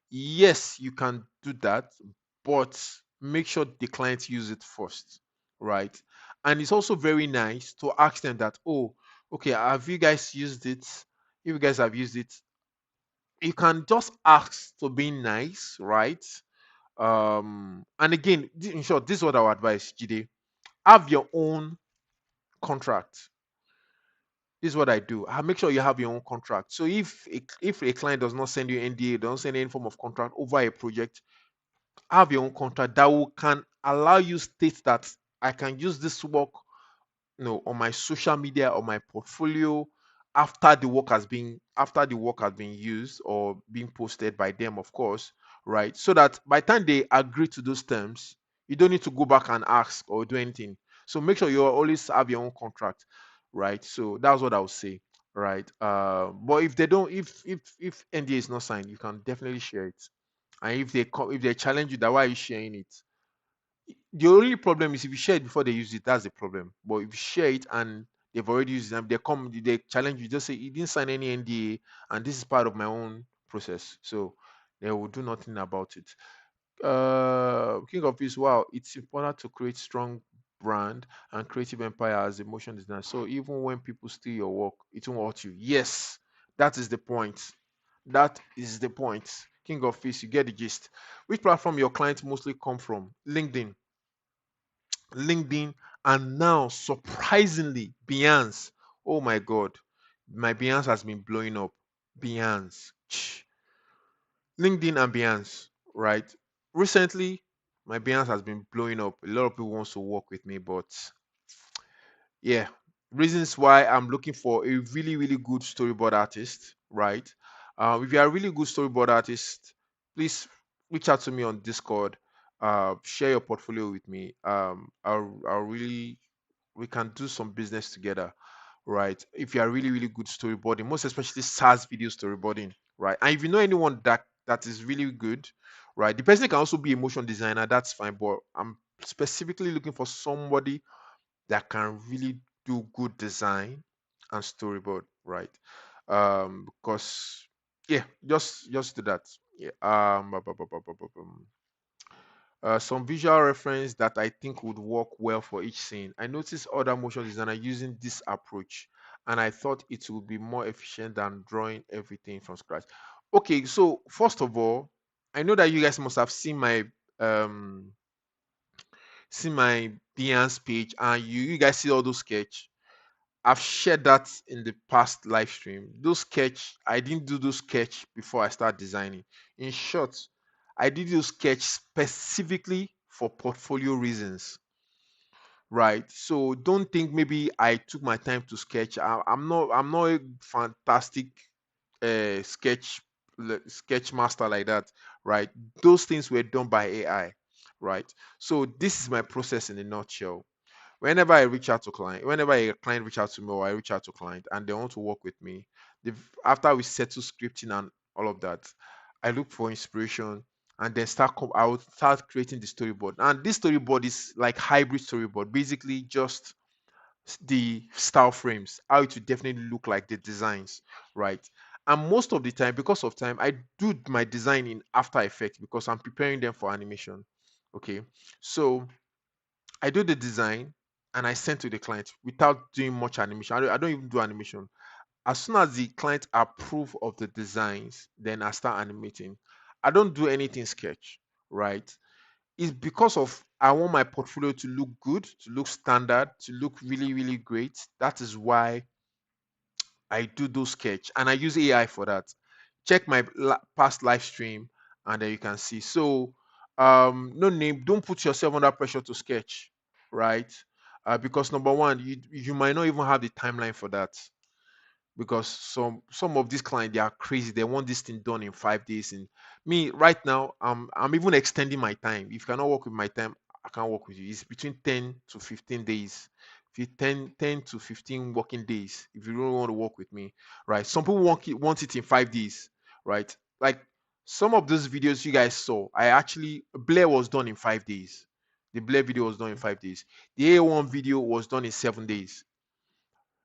[SPEAKER 1] Yes, you can do that, but make sure the clients use it first, right? And it's also very nice to ask them that, oh, okay, have you guys used it? If you guys have used it, you can just ask to be nice, right? And again, in short, this is what I would advise, Jide. Have your own contract. This is what I do. I make sure you have your own contract. So if a client does not send you NDA, don't send any form of contract over a project, have your own contract that will can allow you state that I can use this work, on my social media or my portfolio after the work has been used or being posted by them, of course, right? So that by the time they agree to those terms, you don't need to go back and ask or do anything. So make sure you always have your own contract, right? So that's what I would say, right? But if they don't, if NDA is not signed, you can definitely share it. And if they challenge you, that why are you sharing it? The only problem is if you share it before they use it, that's the problem. But if you share it and they've already used it, and they challenge you, just say you didn't sign any NDA, and this is part of my own process. So they will do nothing about it. King of Peace, wow, it's important to create strong brand and creative empire as a motion designer. So even when people steal your work, it won't hurt you. Yes, that is the point. That is the point. King of Peace, you get the gist. Which platform your clients mostly come from? LinkedIn, and now surprisingly, Behance. Oh my God, my Behance has been blowing up. Behance, LinkedIn and Behance, right? Recently, my Behance has been blowing up. A lot of people wants to work with me, but yeah, reasons why I'm looking for a really, really good storyboard artist, right? If you are a really good storyboard artist, please reach out to me on Discord. Share your portfolio with me. I'll really we can do some business together, right? If you are really, really good storyboarding, most especially SaaS video storyboarding, right? And if you know anyone that is really good, right? The person can also be a motion designer, that's fine, but I'm specifically looking for somebody that can really do good design and storyboard, right? Because yeah, just do that. Yeah. Some visual reference that I think would work well for each scene. I noticed other motion designer using this approach, and I thought it would be more efficient than drawing everything from scratch. Okay, so first of all, I know that you guys must have um seen my Behance page, and you guys see all those sketch. I've shared that in the past live stream. Those sketch, I didn't do those sketch before I start designing. In short, I did those sketch specifically for portfolio reasons, right? So don't think maybe I took my time to sketch. I'm not a fantastic sketch master like that, right? Those things were done by AI, right? So this is my process in a nutshell. Whenever I reach out to client, whenever a client reach out to me or I reach out to client and they want to work with me, after we settle scripting and all of that, I look for inspiration and then I would start creating the storyboard. And this storyboard is like hybrid storyboard, basically just the style frames, how it would definitely look like the designs, right? And most of the time, because of time, I do my design in After Effects because I'm preparing them for animation. Okay, so I do the design and I send to the client without doing much animation. I don't even do animation. As soon as the client approve of the designs, then I start animating. I don't do anything sketch, right? It's because of I want my portfolio to look good, to look standard, to look really, really great. That is why I do those sketch and I use AI for that. Check my past live stream and then you can see. So, no name, don't put yourself under pressure to sketch, right? Because number one, you might not even have the timeline for that because some of these clients they are crazy. They want this thing done in 5 days. And me right now, I'm even extending my time. If you cannot work with my time, I can't work with you. It's between 10 to 15 days. If you 10 to 15 working days, if you don't want to work with me, right? Some people want it in 5 days, right? Like some of those videos you guys saw, I actually Blair was done in 5 days. The Blair video was done in 5 days. The A1 video was done in 7 days.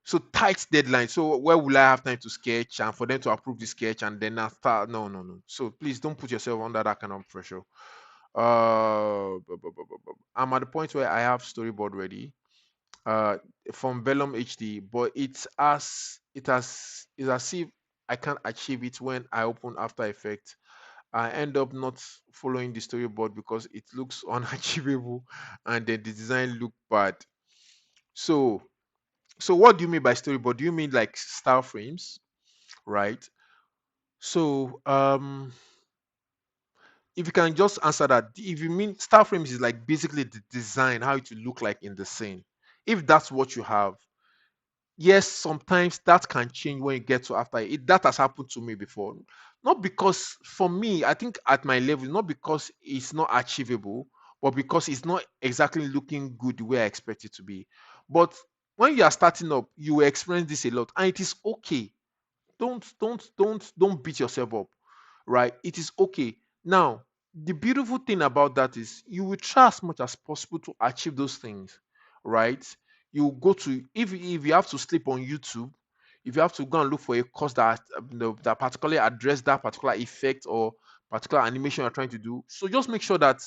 [SPEAKER 1] So tight deadline. So where will I have time to sketch and for them to approve the sketch and then I start? No, no, no. So please don't put yourself under that kind of pressure. I'm at the point where I have storyboard ready. Uh, from Vellum HD, but it's as if I can't achieve it when I open After Effects. I end up not following the storyboard because it looks unachievable and then the design look bad. So so what do you mean by storyboard? Do you mean like style frames, right? So if you can just answer that, if you mean style frames is like basically the design, how it will look like in the scene. If that's what you have, yes, sometimes that can change when you get to After it. That has happened to me before. Not because for me, I think at my level, not because it's not achievable, but because it's not exactly looking good the way I expect it to be. But when you are starting up, you will experience this a lot, and it is okay. Don't beat yourself up, right? It is okay. Now, the beautiful thing about that is you will try as much as possible to achieve those things, right? You go to if you have to sleep on YouTube, if you have to go and look for a course that that particularly address that particular effect or particular animation you're trying to do, so just make sure that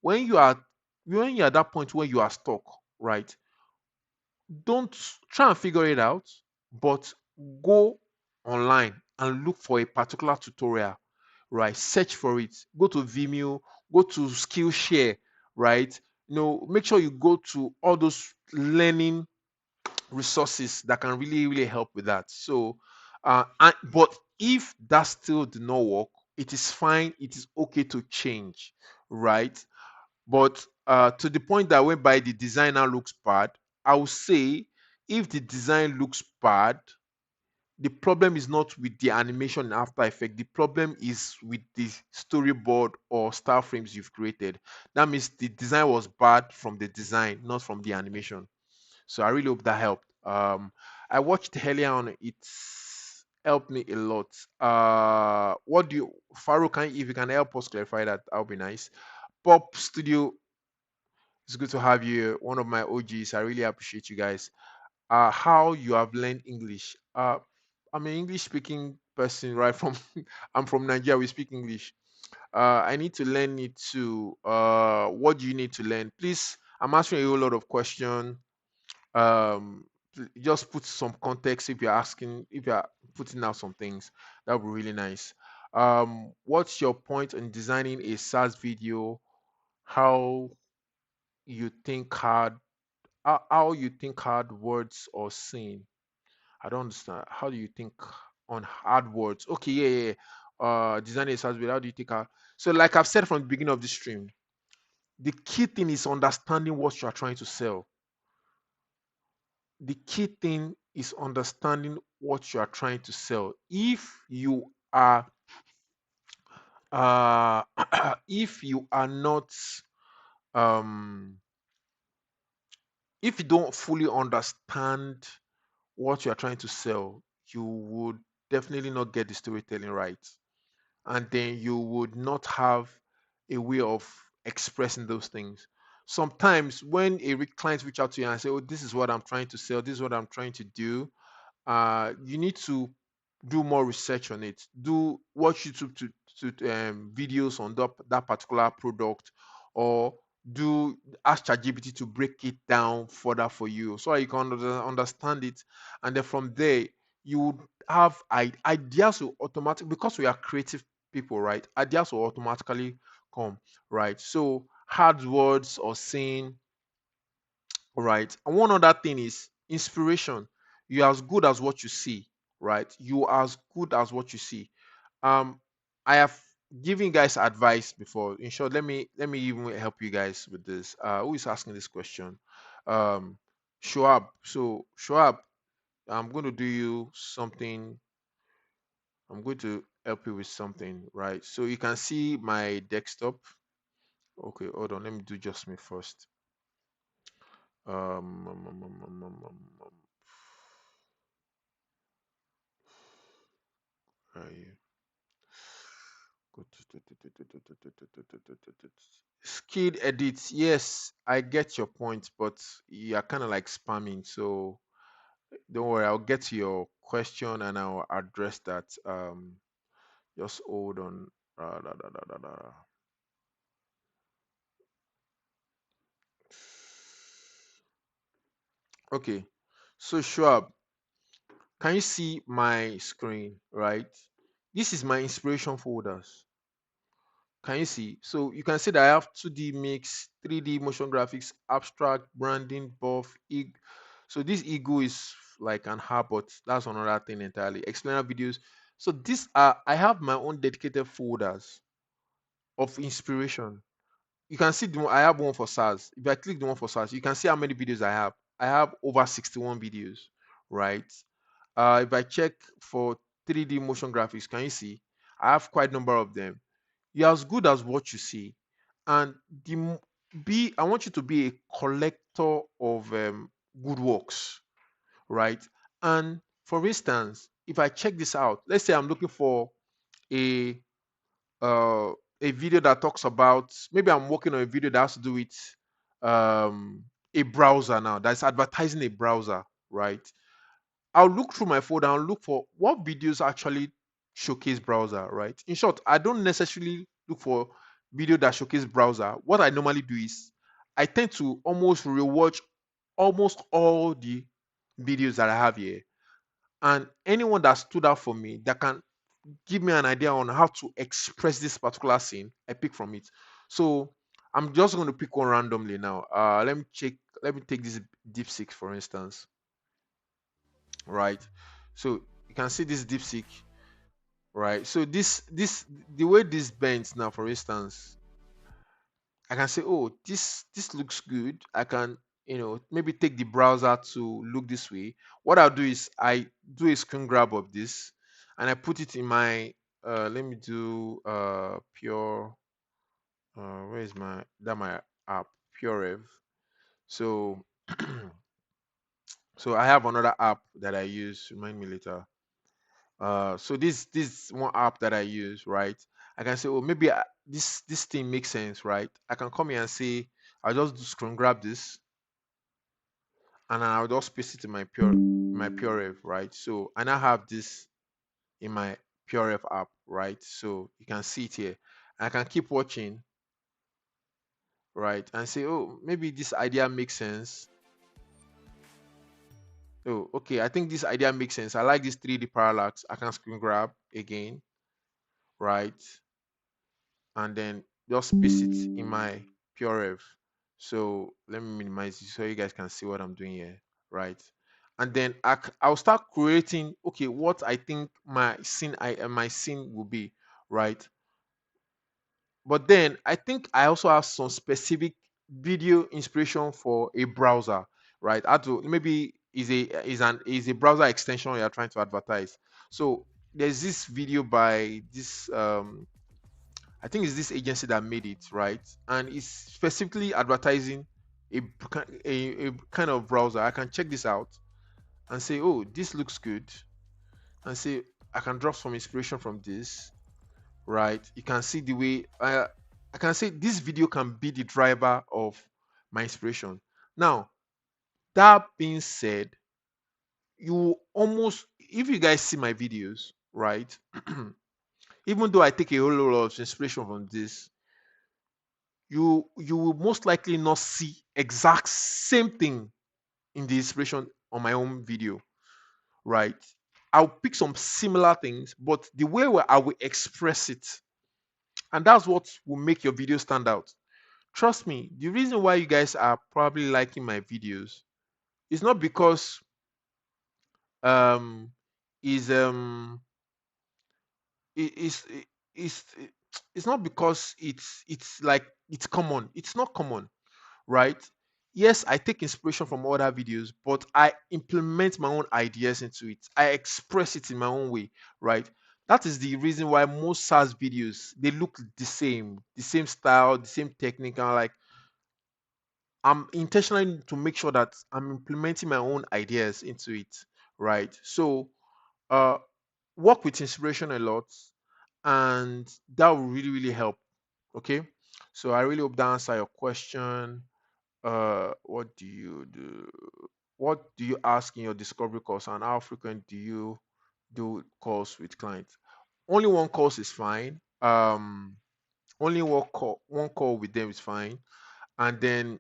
[SPEAKER 1] when you are when you're at that point where you are stuck, right? Don't try and figure it out, but go online and look for a particular tutorial, right? Search for it. Go to Vimeo, go to Skillshare, right? Make sure you go to all those learning resources that can really, really help with that. So, but if that still did not work, it is fine. It is okay to change, right? But to the point that whereby the designer looks bad, I would say if the design looks bad, the problem is not with the animation in After Effects. The problem is with the storyboard or style frames you've created. That means the design was bad from the design, not from the animation. So I really hope that helped. I watched earlier on. It's helped me a lot. What do you, Farouk? If you can help us clarify that, that would be nice. Pop Studio, it's good to have you. One of my OGs. I really appreciate you guys. How you have learned English? I'm an English speaking person, right? I'm from Nigeria. We speak English. I need to learn it too. What do you need to learn? Please, I'm answering a whole lot of questions. Um, just put some context if you're asking, if you're putting out some things. That would be really nice. What's your point on designing a SaaS video? How you think hard how you think hard words or seen. I don't understand. How do you think on hard words? Okay, yeah, yeah. Designing a SaaS build. How do you think? So, like I've said from the beginning of the stream, the key thing is understanding what you are trying to sell. The key thing is understanding what you are trying to sell. Uh, if you are not, um, if you don't fully understand what you are trying to sell, you would definitely not get the storytelling right, and then you would not have a way of expressing those things. Sometimes when client reach out to you and say, "Oh, this is what I'm trying to sell. This is what I'm trying to do," you need to do more research on it. Do watch YouTube videos on that particular product, or do ask ChatGPT to break it down further for you, so you can understand it, and then from there you would have ideas will automatically, because we are creative people, right? Ideas will automatically come, right? So hard words or saying, right? And one other thing is inspiration. You're as good as what you see, right? You are as good as what you see. Um, I have given you guys advice before. In short, let me even help you guys with this. Who is asking this question? Um, Shoab. So Shoab, I'm going to do you something. I'm going to help you with something, right? So you can see my desktop. Okay, hold on. Let me do just me first. Um, um, um, um, um, um, um, um, right. Skilled edits. Yes, I get your point, but you're kind of like spamming. So don't worry, I'll get to your question and I'll address that. Just hold on. Da, da, da, da, da. Okay. So Schwab, can you see my screen, right? This is my inspiration folders. Can you see? So you can see that I have 2D mix, 3D motion graphics, abstract, branding, buff, so this ego is like an hub, but that's another thing entirely. Explainer videos. So these are, I have my own dedicated folders of inspiration. You can see I have one for SaaS. If I click the one for SaaS, you can see how many videos I have. I have over 61 videos, right? If I check for 3D motion graphics, can you see? I have quite a number of them. You're as good as what you see, and be. I want you to be a collector of good works, right? And for instance, if I check this out, let's say I'm looking for a uh, a video that talks about, maybe I'm working on a video that has to do with um, a browser now that's advertising a browser, right? I'll look through my folder and look for what videos actually showcase browser, right? In short, I don't necessarily look for video that showcase browser. What I normally do is I tend to almost rewatch almost all the videos that I have here, and anyone that stood out for me that can give me an idea on how to express this particular scene, I pick from it. So I'm just going to pick one randomly now. Let me check. Let me take this deep six for instance, right? So you can see this deep seek, right? So this the way this bends now, for instance, I can say, oh, this looks good. I can, maybe take the browser to look this way. What I'll do is I do a screen grab of this and I put it in my let me do pure where is my app, pure rev. So so I have another app that I use, remind me later. So this one app that I use, right? I can say, oh, maybe this thing makes sense, right? I can come here and say, I'll just do screen grab this, and I'll just paste it in my PureRev, right? So I now have this in my PureRev app, right? So you can see it here. I can keep watching, right, and say, oh, maybe this idea makes sense. Oh, okay, I think this idea makes sense. I like this 3D parallax. I can screen grab again, right? And then just paste it in my PureRev. So let me minimize it so you guys can see what I'm doing here, right? And then I'll start creating, okay, what I think my scene will be, right? But then I think I also have some specific video inspiration for a browser, right? I had to maybe is a browser extension you're trying to advertise. So there's this video by this I think it's this agency that made it, right? And it's specifically advertising a kind of browser. I can check this out and say, oh, this looks good, and say I can drop some inspiration from this, right? You can see the way I can say this video can be the driver of my inspiration. Now, that being said, you almost, if you guys see my videos, right? Even though I take a whole lot of inspiration from this, you will most likely not see exact same thing in the inspiration on my own video, right? I'll pick some similar things, but the way where I will express it, and that's what will make your video stand out. Trust me, the reason why you guys are probably liking my videos is not because um is it is is it's not because it's like it's common. It's not common, right? Yes, I take inspiration from other videos, but I implement my own ideas into it. I express it in my own way, right? That is the reason why most SaaS videos they look the same style, the same technique. And like I'm intentionally to make sure that I'm implementing my own ideas into it, right? So uh work with inspiration a lot, and that will really, really help. Okay. So I really hope that answer your question. What do you do? What do you ask in your discovery calls, and how frequent do you do calls with clients? Only one calls is fine. Only one call with them is fine. And then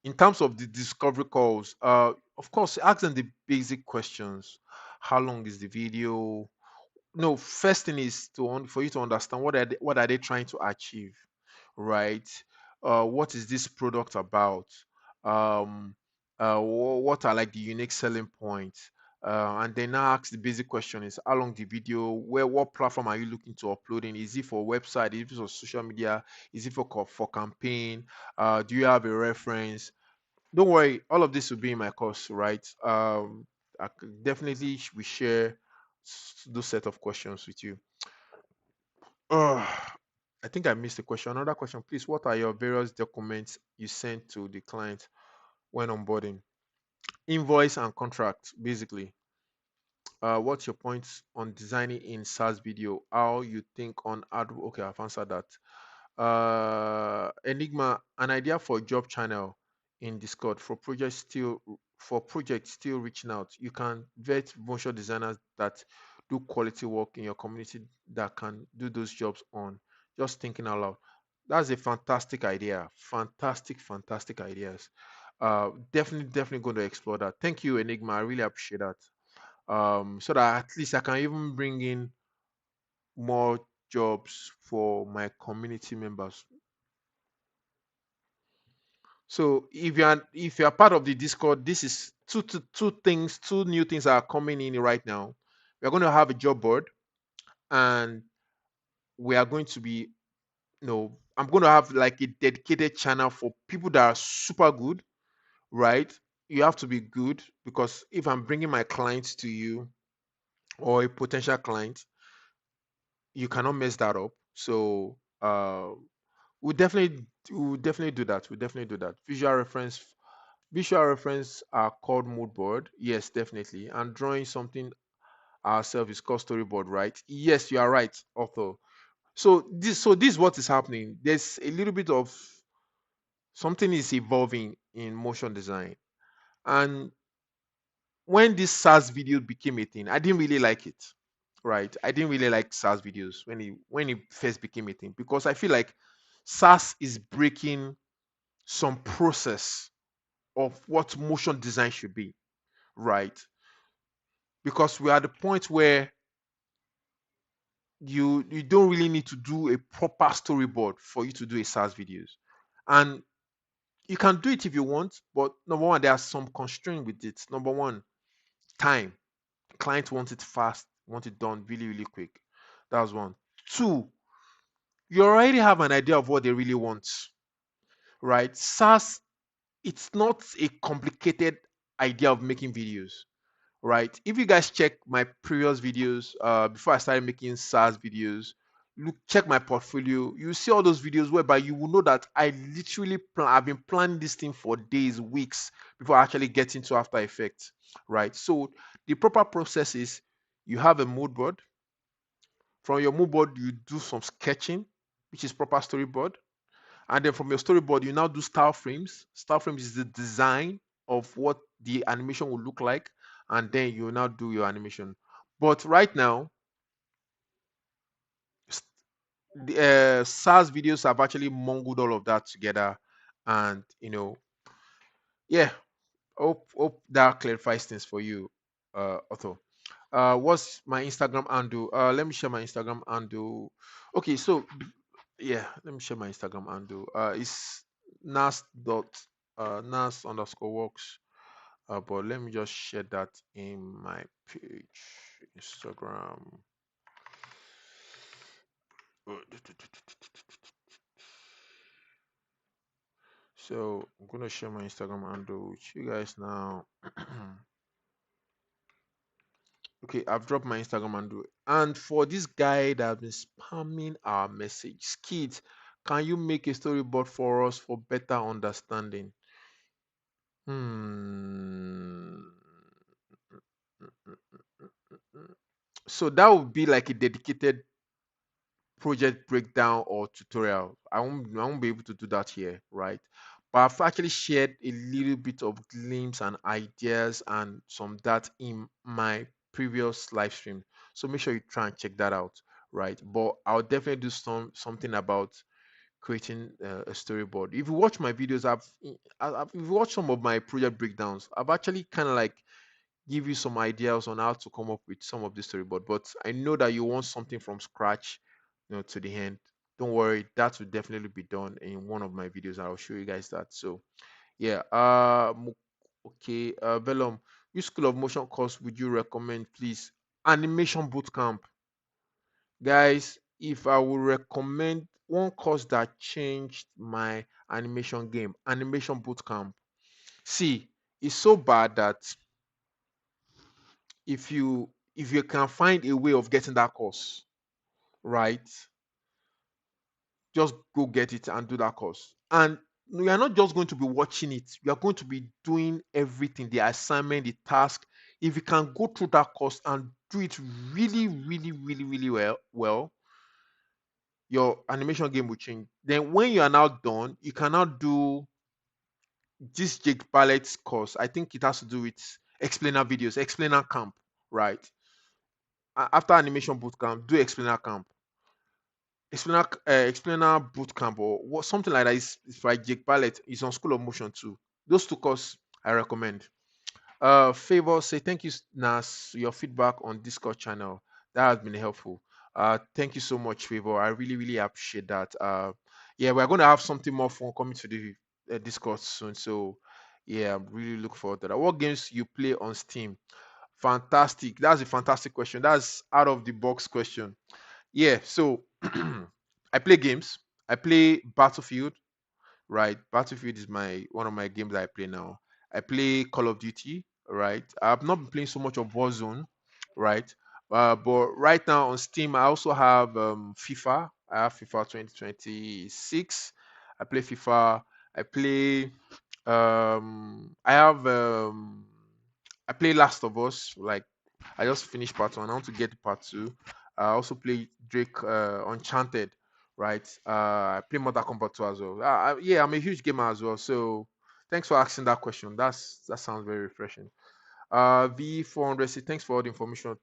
[SPEAKER 1] in terms of the discovery calls, of course, ask them the basic questions. How long is the video? No, first thing is for you to understand what are they trying to achieve, right? What is this product about? Um, what are like the unique selling points? And then now ask the basic question is how long the video, what platform are you looking to uploading? Is it for website? Is it for social media? Is it for campaign? Do you have a reference? Don't worry, all of this will be in my course, right? Definitely we share those set of questions with you. I think I missed a question. Another question, please. What are your various documents you send to the client when onboarding? Invoice and contract, basically. What's your points on designing in SaaS video? How you think on ad? Okay, I've answered that. Enigma, an idea for a job channel in Discord for projects still reaching out. You can vet motion designers that do quality work in your community that can do those jobs on. Just thinking out loud. That's a fantastic idea. Fantastic ideas. Definitely going to explore that. Thank you, Enigma. I really appreciate that. So that at least I can even bring in more jobs for my community members. So if you are part of the Discord, this is two new things are coming in right now. We are going to have a job board, and we are going to be, I'm going to have like a dedicated channel for people that are super good, right? You have to be good because if I'm bringing my clients to you or a potential client, you cannot mess that up. So we'll definitely do that. We'll definitely do that. Visual reference are called mood board. Yes, definitely. And drawing something ourselves is called storyboard, right? Yes, you are right, author. So this is what is happening. There's a little bit of something is evolving in motion design. And when this SaaS video became a thing, I didn't really like it. Right. I didn't really like SaaS videos when it first became a thing because I feel like SaaS is breaking some process of what motion design should be, right? Because we're at the point where you don't really need to do a proper storyboard for you to do a SaaS videos. And You can do it if you want, but number one, there are some constraint with it. Number one, time. Clients want it fast, want it done really, really quick. That's one. Two, you already have an idea of what they really want, right? SaaS, it's not a complicated idea of making videos, right? If you guys check my previous videos, before I started making SaaS videos, look, check my portfolio. You see all those videos whereby you will know that I literally I've been planning this thing for days, weeks before I actually get into After Effects, right? So the proper process is you have a mood board. From your mood board, you do some sketching, which is proper storyboard. And then from your storyboard, you now do style frames. Style frames is the design of what the animation will look like. And then you now do your animation. But right now, s- the SaaS videos have actually mongled all of that together. And, yeah, hope that clarifies things for you, Otto. What's my Instagram handle? Let me share my Instagram handle. Okay, so yeah, let me share my Instagram handle. It's nas dot nas underscore works. But let me just share that in my page, Instagram. So I'm gonna share my Instagram handle with you guys now. Okay, I've dropped my Instagram handle. And for this guy that has been spamming our message, Skid, can you make a storyboard for us for better understanding? Hmm. So that would be like a dedicated project breakdown or tutorial. I won't be able to do that here, right? But I've actually shared a little bit of glimpse and ideas and some that in my previous live stream. So make sure you try and check that out, right? But I'll definitely do something about creating a storyboard. If you watch my videos, if you watch some of my project breakdowns, I've actually kind of like give you some ideas on how to come up with some of the storyboard. But I know that you want something from scratch, to the end. Don't worry, that will definitely be done in one of my videos. I'll show you guys that. So yeah, okay, Velum, which school of motion course would you recommend, please? Animation bootcamp, guys. If I would recommend one course that changed my animation game, animation bootcamp. See, it's so bad that if you can find a way of getting that course, right, just go get it and do that course. And we are not just going to be watching it, we are going to be doing everything, the assignment, the task. If you can go through that course and do it really, really, really, really well, your animation game will change. Then when you are now done, you can now do this Jake Ballett's course. I think it has to do with explainer videos, explainer camp, right? After animation bootcamp, do explainer camp. Explainer boot camp or what, something like that is by Jake Ballett. Is on School of Motion too. Those two courses I recommend. Favor say thank you, Nas. Your feedback on Discord channel that has been helpful. Thank you so much, Favor. I really really appreciate that. Yeah, we're going to have something more fun coming to the Discord soon. So yeah, I'm really look forward to that. What games you play on Steam? Fantastic. That's a fantastic question. That's out of the box question. Yeah, so I play games. I play Battlefield, right? Battlefield is my one of my games that I play now. I play Call of Duty, right? I've not been playing so much of Warzone, right? But right now on Steam, I also have FIFA. I have FIFA 2026. I play FIFA. I play. I have. I play Last of Us. Like I just finished part one. I want to get to part two. I also play Drake Enchanted, right? I play Mortal Kombat 2 as well. Yeah, I'm a huge gamer as well. So thanks for asking that question. That sounds very refreshing. V400 say thanks for all the information.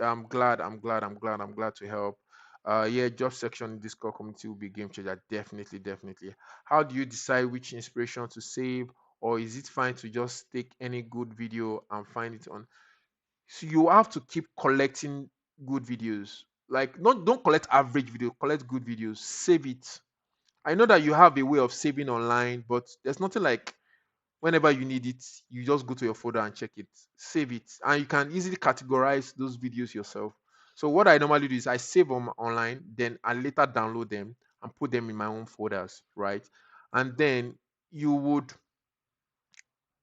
[SPEAKER 1] I'm glad to help. Yeah, job section in Discord community will be game changer. Definitely, definitely. How do you decide which inspiration to save, or is it fine to just take any good video and find it on? So you have to keep collecting good videos. Like not don't collect average video, collect good videos, save it, I know that you have a way of saving online, but there's nothing like whenever you need it, you just go to your folder and check it, save it, and you can easily categorize those videos yourself. So what I normally do is I save them online, then I later download them and put them in my own folders, right? And then you would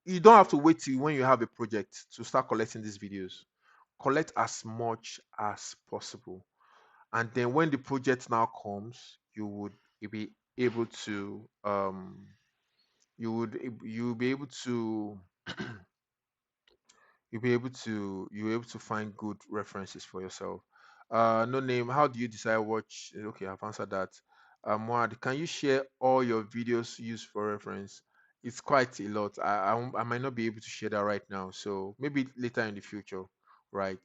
[SPEAKER 1] you don't have to wait till when you have a project to start collecting these videos. Collect as much as possible, and then when the project now comes, you would be able to you'll be able to you'll be able to find good references for yourself. No name, how do you decide watch? Okay, I've answered that. Moad, can you share all your videos used for reference? It's quite a lot. I might not be able to share that right now, so maybe later in the future, right?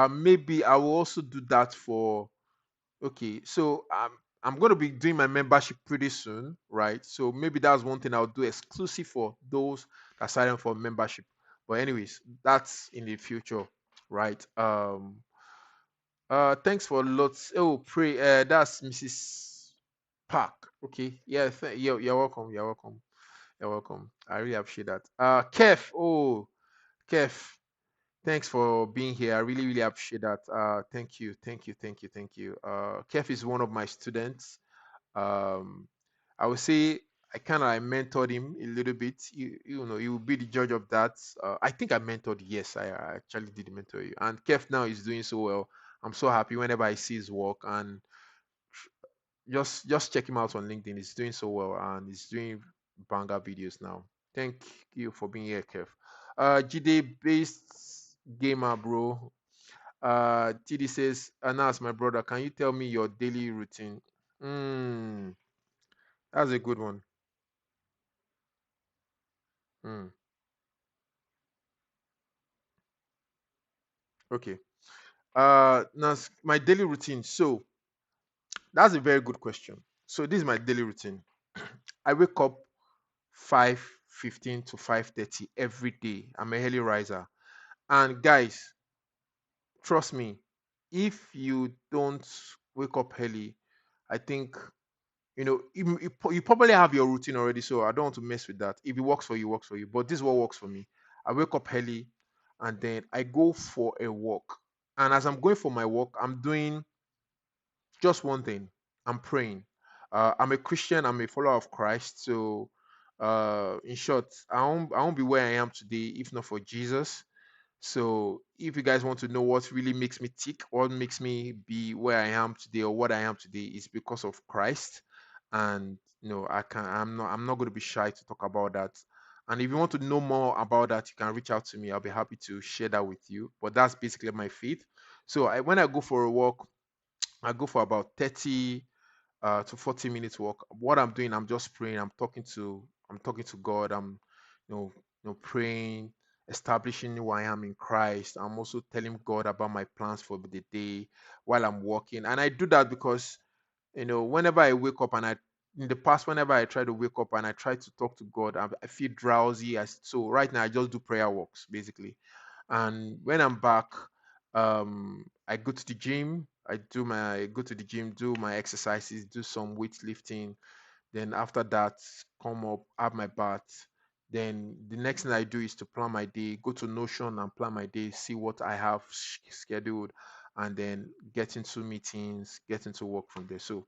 [SPEAKER 1] Maybe I will also do that for. Okay, so I'm going to be doing my membership pretty soon, right? So maybe that's one thing I'll do exclusive for those that sign up for membership. But anyways, that's in the future, right? Thanks for lots. Oh, pray. That's Mrs. Park. Okay, yeah, you're welcome. You're welcome. You're welcome. I really appreciate that. Kev. Oh, Kev. Thanks for being here. I really, really appreciate that. Thank you, thank you, thank you, thank you. Kev is one of my students. Um, I would say I kind of I mentored him a little bit. You know, he will be the judge of that. I think I mentored. Yes, I actually did mentor you. And Kev now is doing so well. I'm so happy whenever I see his work, and just check him out on LinkedIn. He's doing so well and he's doing banger videos now. Thank you for being here, Kev. GD based gamer, bro. TD says, Anas, my brother, can you tell me your daily routine? Mm, that's a good one. Mm, okay. Nas, my daily routine. So that's a very good question. So this is my daily routine. I wake up 5:15 to 5:30 every day. I'm a early riser. And guys, trust me, if you don't wake up early, I think you probably have your routine already, so I don't want to mess with that. If it works for you, works for you. But this is what works for me. I wake up early and then I go for a walk. And as I'm going for my walk, I'm doing just one thing. I'm praying. I'm a Christian. I'm a follower of Christ. So, in short, I won't be where I am today if not for Jesus. So if you guys want to know what really makes me tick, what makes me be where I am today or what I am today is because of Christ. And I'm not going to be shy to talk about that. And if you want to know more about that, you can reach out to me. I'll be happy to share that with you. But that's basically my faith. So when I go for a walk, I go for about 30 to 40 minutes walk. What I'm doing, I'm just praying. I'm talking to God. I'm you know, praying, establishing who I am in Christ. I'm also telling God about my plans for the day while I'm walking. And I do that because whenever I wake up and I in the past, whenever I try to wake up and I try to talk to God, I feel drowsy. So right now I just do prayer walks basically. And when I'm back, I go to the gym. I go to the gym, do my exercises, do some weightlifting. Then after that, come up, have my bath. Then the next thing I do is to plan my day, go to Notion and plan my day, see what I have scheduled, and then get into meetings, get into work from there. So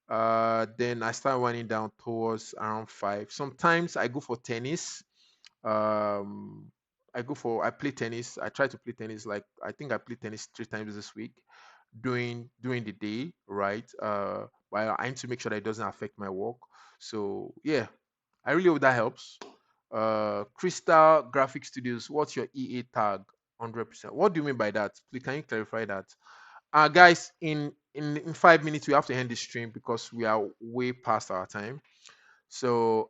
[SPEAKER 1] then I start winding down towards around 5. Sometimes I go for tennis. um I play tennis. I try to play tennis, like I think I play tennis 3 times this week during the day, right? But I need to make sure that it doesn't affect my work. So yeah, I really hope that helps. Crystal Graphic Studios, what's your EA tag? 100%. What do you mean by that? Please, can you clarify that? Guys, in 5 minutes we have to end the stream because we are way past our time. So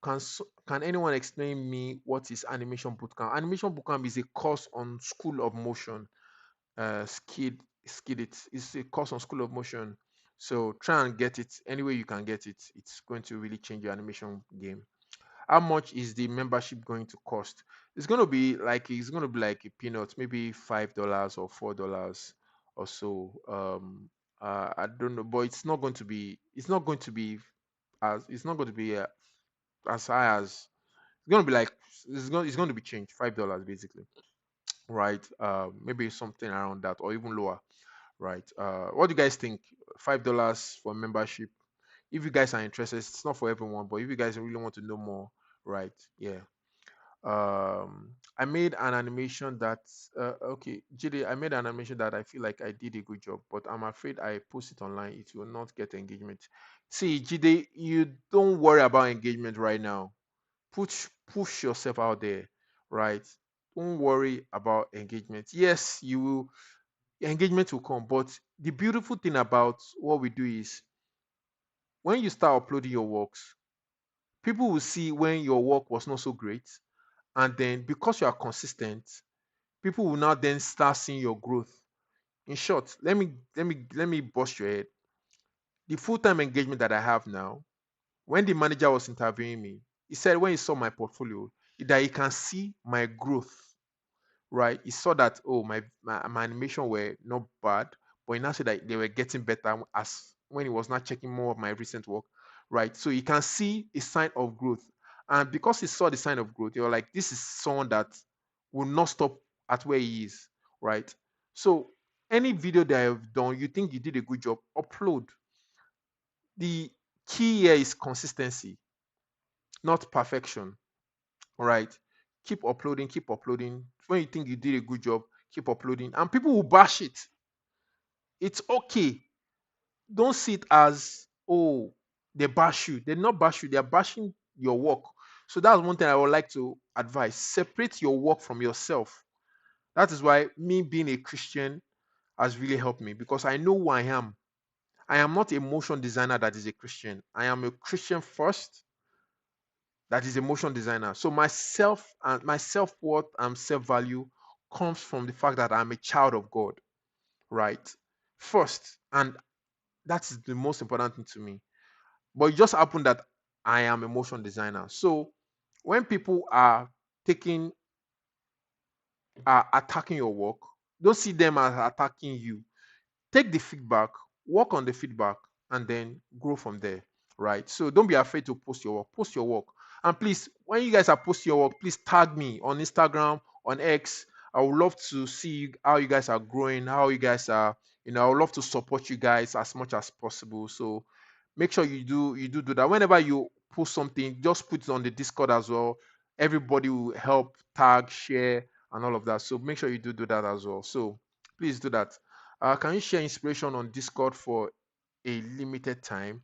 [SPEAKER 1] can anyone explain me what is animation bootcamp? Animation bootcamp is a course on School of Motion. It's a course on School of Motion. So try and get it any way you can get it. It's going to really change your animation game. How much is the membership going to cost? It's going to be like a peanut, maybe $5 or $4 or so. I don't know, but it's not going to be as it's not going to be as high as it's going to be like it's going to be changed $5 basically, right? Maybe something around that or even lower, right? What do you guys think? $5 for membership. If you guys are interested, it's not for everyone, but if you guys really want to know more, right? Yeah. I made an animation that okay, JD, I made an animation that I feel like I did a good job, but I'm afraid I post it online, it will not get engagement. See, JD, you don't worry about engagement right now. Push yourself out there, right? Don't worry about engagement. Yes, you will engagement will come, but the beautiful thing about what we do is when you start uploading your works, people will see when your work was not so great, and then because you are consistent, people will now then start seeing your growth. In short, let me bust your head. The full-time engagement that I have now, when the manager was interviewing me, he said when he saw my portfolio that he can see my growth, right? He saw that, oh, my animation were not bad, but he now said that they were getting better as when he was not checking more of my recent work, right? So he can see a sign of growth. And because he saw the sign of growth, they were like, this is someone that will not stop at where he is, right? So any video that I have done, you think you did a good job, upload. The key here is consistency, not perfection, right? Keep uploading, keep uploading. When you think you did a good job, keep uploading. And people will bash it. It's okay. Don't see it as, oh, they bash you. They're not bash you, they're bashing your work. So that's one thing I would like to advise. Separate your work from yourself. That is why me being a Christian has really helped me because I know who I am. I am not a motion designer that is a Christian. I am a Christian first that is a motion designer. So myself and my self-worth and self-value comes from the fact that I'm a child of God, right? First, and that is the most important thing to me. But it just happened that I am a motion designer. So when people are taking are attacking your work, don't see them as attacking you. Take the feedback, work on the feedback, and then grow from there, right? So don't be afraid to post your work. And please, when you guys are posting your work, please tag me on Instagram, on X. I would love to see how you guys are growing, how you guys are, I would love to support you guys as much as possible. So make sure you do that. Whenever you post something, just put it on the Discord as well. Everybody will help tag, share, and all of that. So make sure you do that as well. So please do that. Can you share inspiration on Discord for a limited time?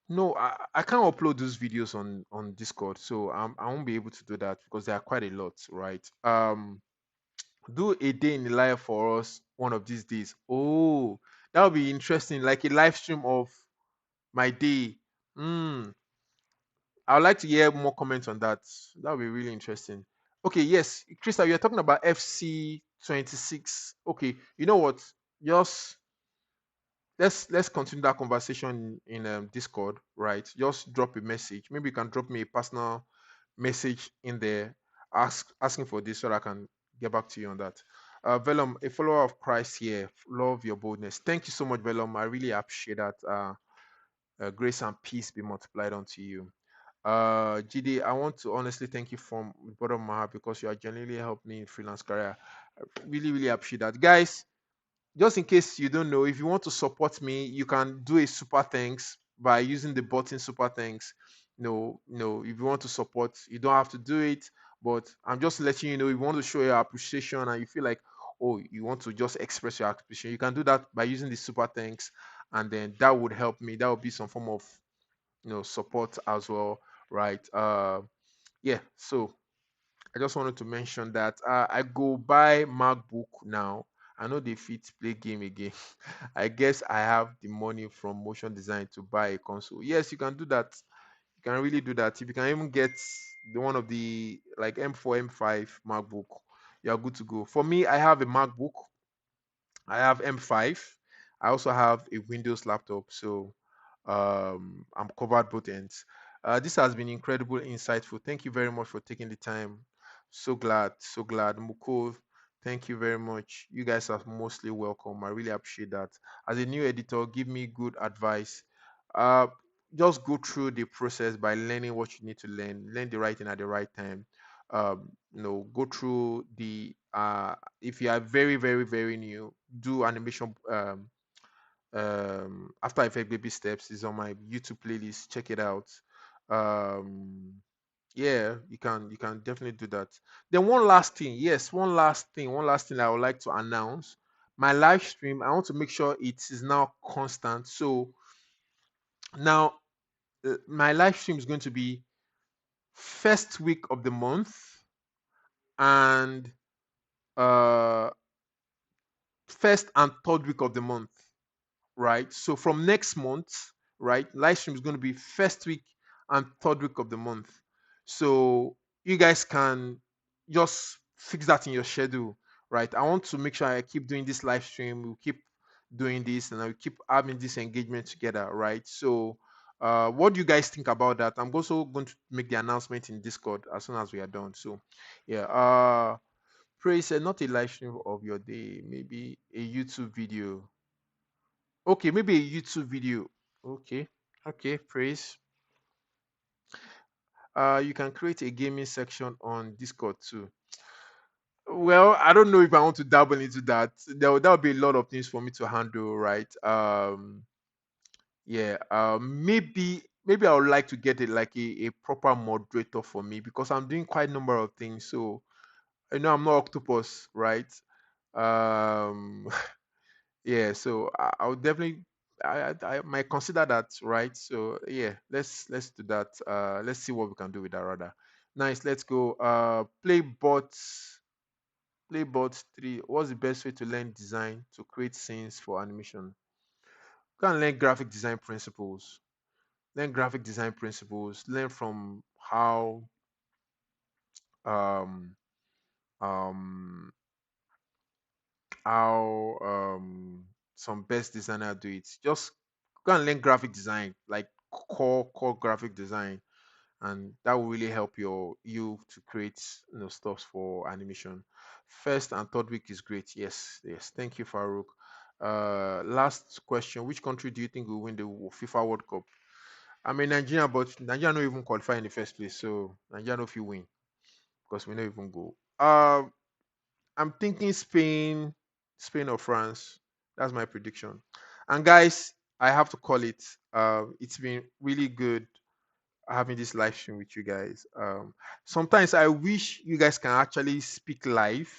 [SPEAKER 1] No, I can't upload those videos on Discord, so I won't be able to do that because there are quite a lot, right? Do a day in the life for us one of these days. Oh, that would be interesting, like a live stream of my day. Mm, I would like to hear more comments on that. That would be really interesting. Okay, yes, Krista, you're talking about FC 26. Okay, you know what? Just let's continue that conversation in Discord, right? Just drop a message. Maybe you can drop me a personal message in there, asking for this so that I can get back to you on that. Velum, a follower of Christ here. Love your boldness. Thank you so much, Velum. I really appreciate that. Grace and peace be multiplied unto you. GD, I want to honestly thank you from the bottom of my heart because you are genuinely helped me in freelance career. I really, really appreciate that, guys. Just in case you don't know, if you want to support me, you can do a super thanks by using the button super thanks. No, if you want to support, you don't have to do it. But I'm just letting you know if you want to show your appreciation and you feel like, oh, you want to just express your appreciation, you can do that by using the super thanks, and then that would help me. That would be some form of support as well, right? Yeah. So I just wanted to mention that I go buy MacBook now. I know they fit play game again. I guess I have the money from motion design to buy a console. Yes, you can do that. You can really do that. If you can even get the one of the like M4, M5 MacBook, you are good to go. For me, I have a MacBook. I have M5. I also have a Windows laptop. So I'm covered both ends. This has been incredible, insightful. Thank you very much for taking the time. So glad, so glad. Muko, Thank you very much. You guys are mostly welcome. I really appreciate that. As a new editor, give me good advice. Uh, just go through the process by learning what you need to learn. Learn the right thing at the right time. Go through the if you are very, very, very new, do animation. After Effect Baby Steps is on my YouTube playlist. Check it out. Um, yeah, you can definitely do that. Then one last thing, yes, one last thing I would like to announce. My live stream, I want to make sure it is now constant. So now my live stream is going to be first week of the month and uh first and third week of the month, right? So from next month, right, live stream is going to be first week and third week of the month. So you guys can just fix that in your schedule, right? I want to make sure I keep doing this live stream. We'll keep doing this and I will keep having this engagement together, right? So what do you guys think about that? I'm also going to make the announcement in Discord as soon as we are done. So yeah, praise said not a live stream of your day, maybe a YouTube video. Okay, maybe a YouTube video. Okay, okay, praise. You can create a gaming section on Discord too. Well, I don't know if I want to dabble into that. There will be a lot of things for me to handle, right? Yeah. Maybe I would like to get it like a proper moderator for me because I'm doing quite a number of things. So I'm not octopus, right? Um, yeah, so I would definitely I might consider that, right? So yeah, let's do that. Let's see what we can do with that rather. Nice, let's go. Playbots 3. What's the best way to learn design to create scenes for animation? You can learn graphic design principles. Learn graphic design principles. Learn from um um how some best designer do it. Just go and learn graphic design, like core graphic design, and that will really help you to create stuff for animation. First and third week is great. Yes, yes. Thank you, Farouk. Last question: which country do you think will win the FIFA World Cup? I mean Nigeria, but Nigeria not even qualify in the first place, so Nigeria no fit win because we not even go. I'm thinking Spain or France. That's my prediction. And guys, I have to call it. It's been really good having this live stream with you guys. Sometimes I wish you guys can actually speak live,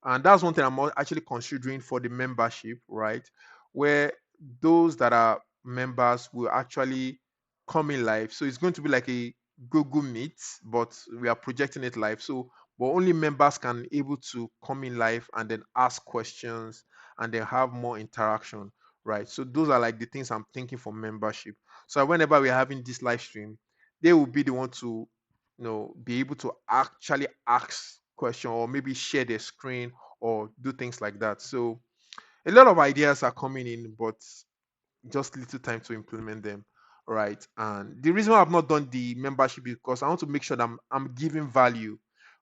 [SPEAKER 1] and that's one thing I'm actually considering for the membership, right? Where those that are members will actually come in live. So it's going to be like a Google Meet, but we are projecting it live. So but only members can able to come in live and then ask questions and then have more interaction, right? So those are like the things I'm thinking for membership. So whenever we're having this live stream, they will be the one to be able to actually ask question or maybe share their screen or do things like that. So a lot of ideas are coming in, but just little time to implement them, right? And the reason why I've not done the membership is because I want to make sure that I'm giving value,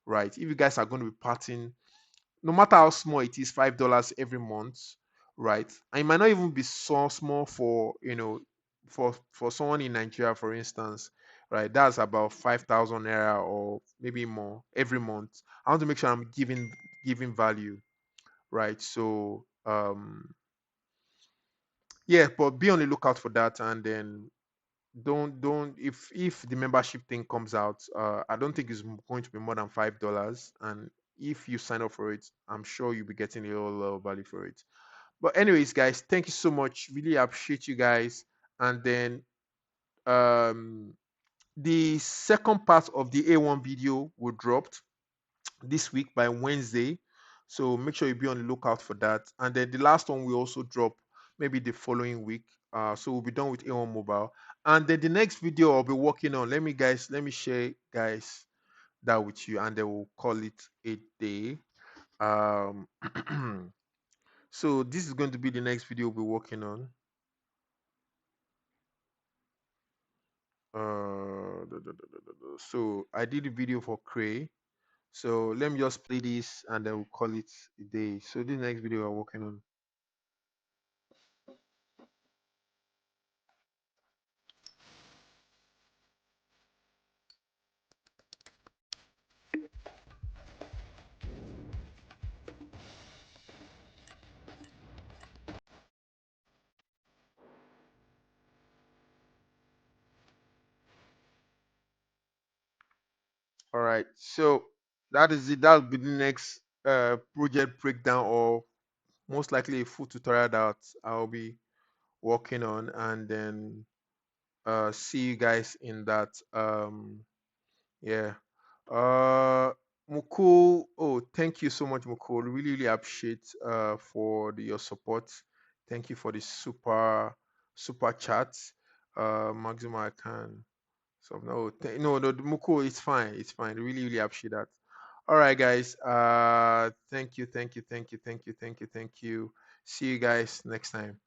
[SPEAKER 1] right? If you guys are going to be parting, no matter how small it is, $5 every month, right? And it might not even be so small for for someone in Nigeria, for instance, right? That's about 5,000 naira or maybe more every month. I want to make sure I'm giving value, right? So yeah, but be on the lookout for that, and then don't if the membership thing comes out, I don't think it's going to be more than $5, and if you sign up for it, I'm sure you'll be getting a lot of value for it. But anyways, guys, thank you so much. Really appreciate you guys. And then um the second part of the A1 video will drop this week by Wednesday. So make sure you be on the lookout for that. And then the last one will also drop maybe the following week. So we'll be done with A1 Mobile. And then the next video I'll be working on. Let me share guys that with you, and then we'll call it a day. Um so this is going to be the next video we'll be working on. So I did a video for Cray.
[SPEAKER 2] So let me just play this and then we'll call it a day. So this next video we're working on. All right. So that is it. That'll be the next project breakdown, or most likely a full tutorial that I'll be working on, and then see you guys in that. Yeah. Uh, Mukul. Oh, thank you so much, Mukul. Really, really appreciate for your support. Thank you for the super chats. Maximum I can. So no, no, Mukul, it's fine. It's fine. Really, really appreciate that. All right, guys. Thank you, thank you, thank you, thank you, thank you, thank you. See you guys next time.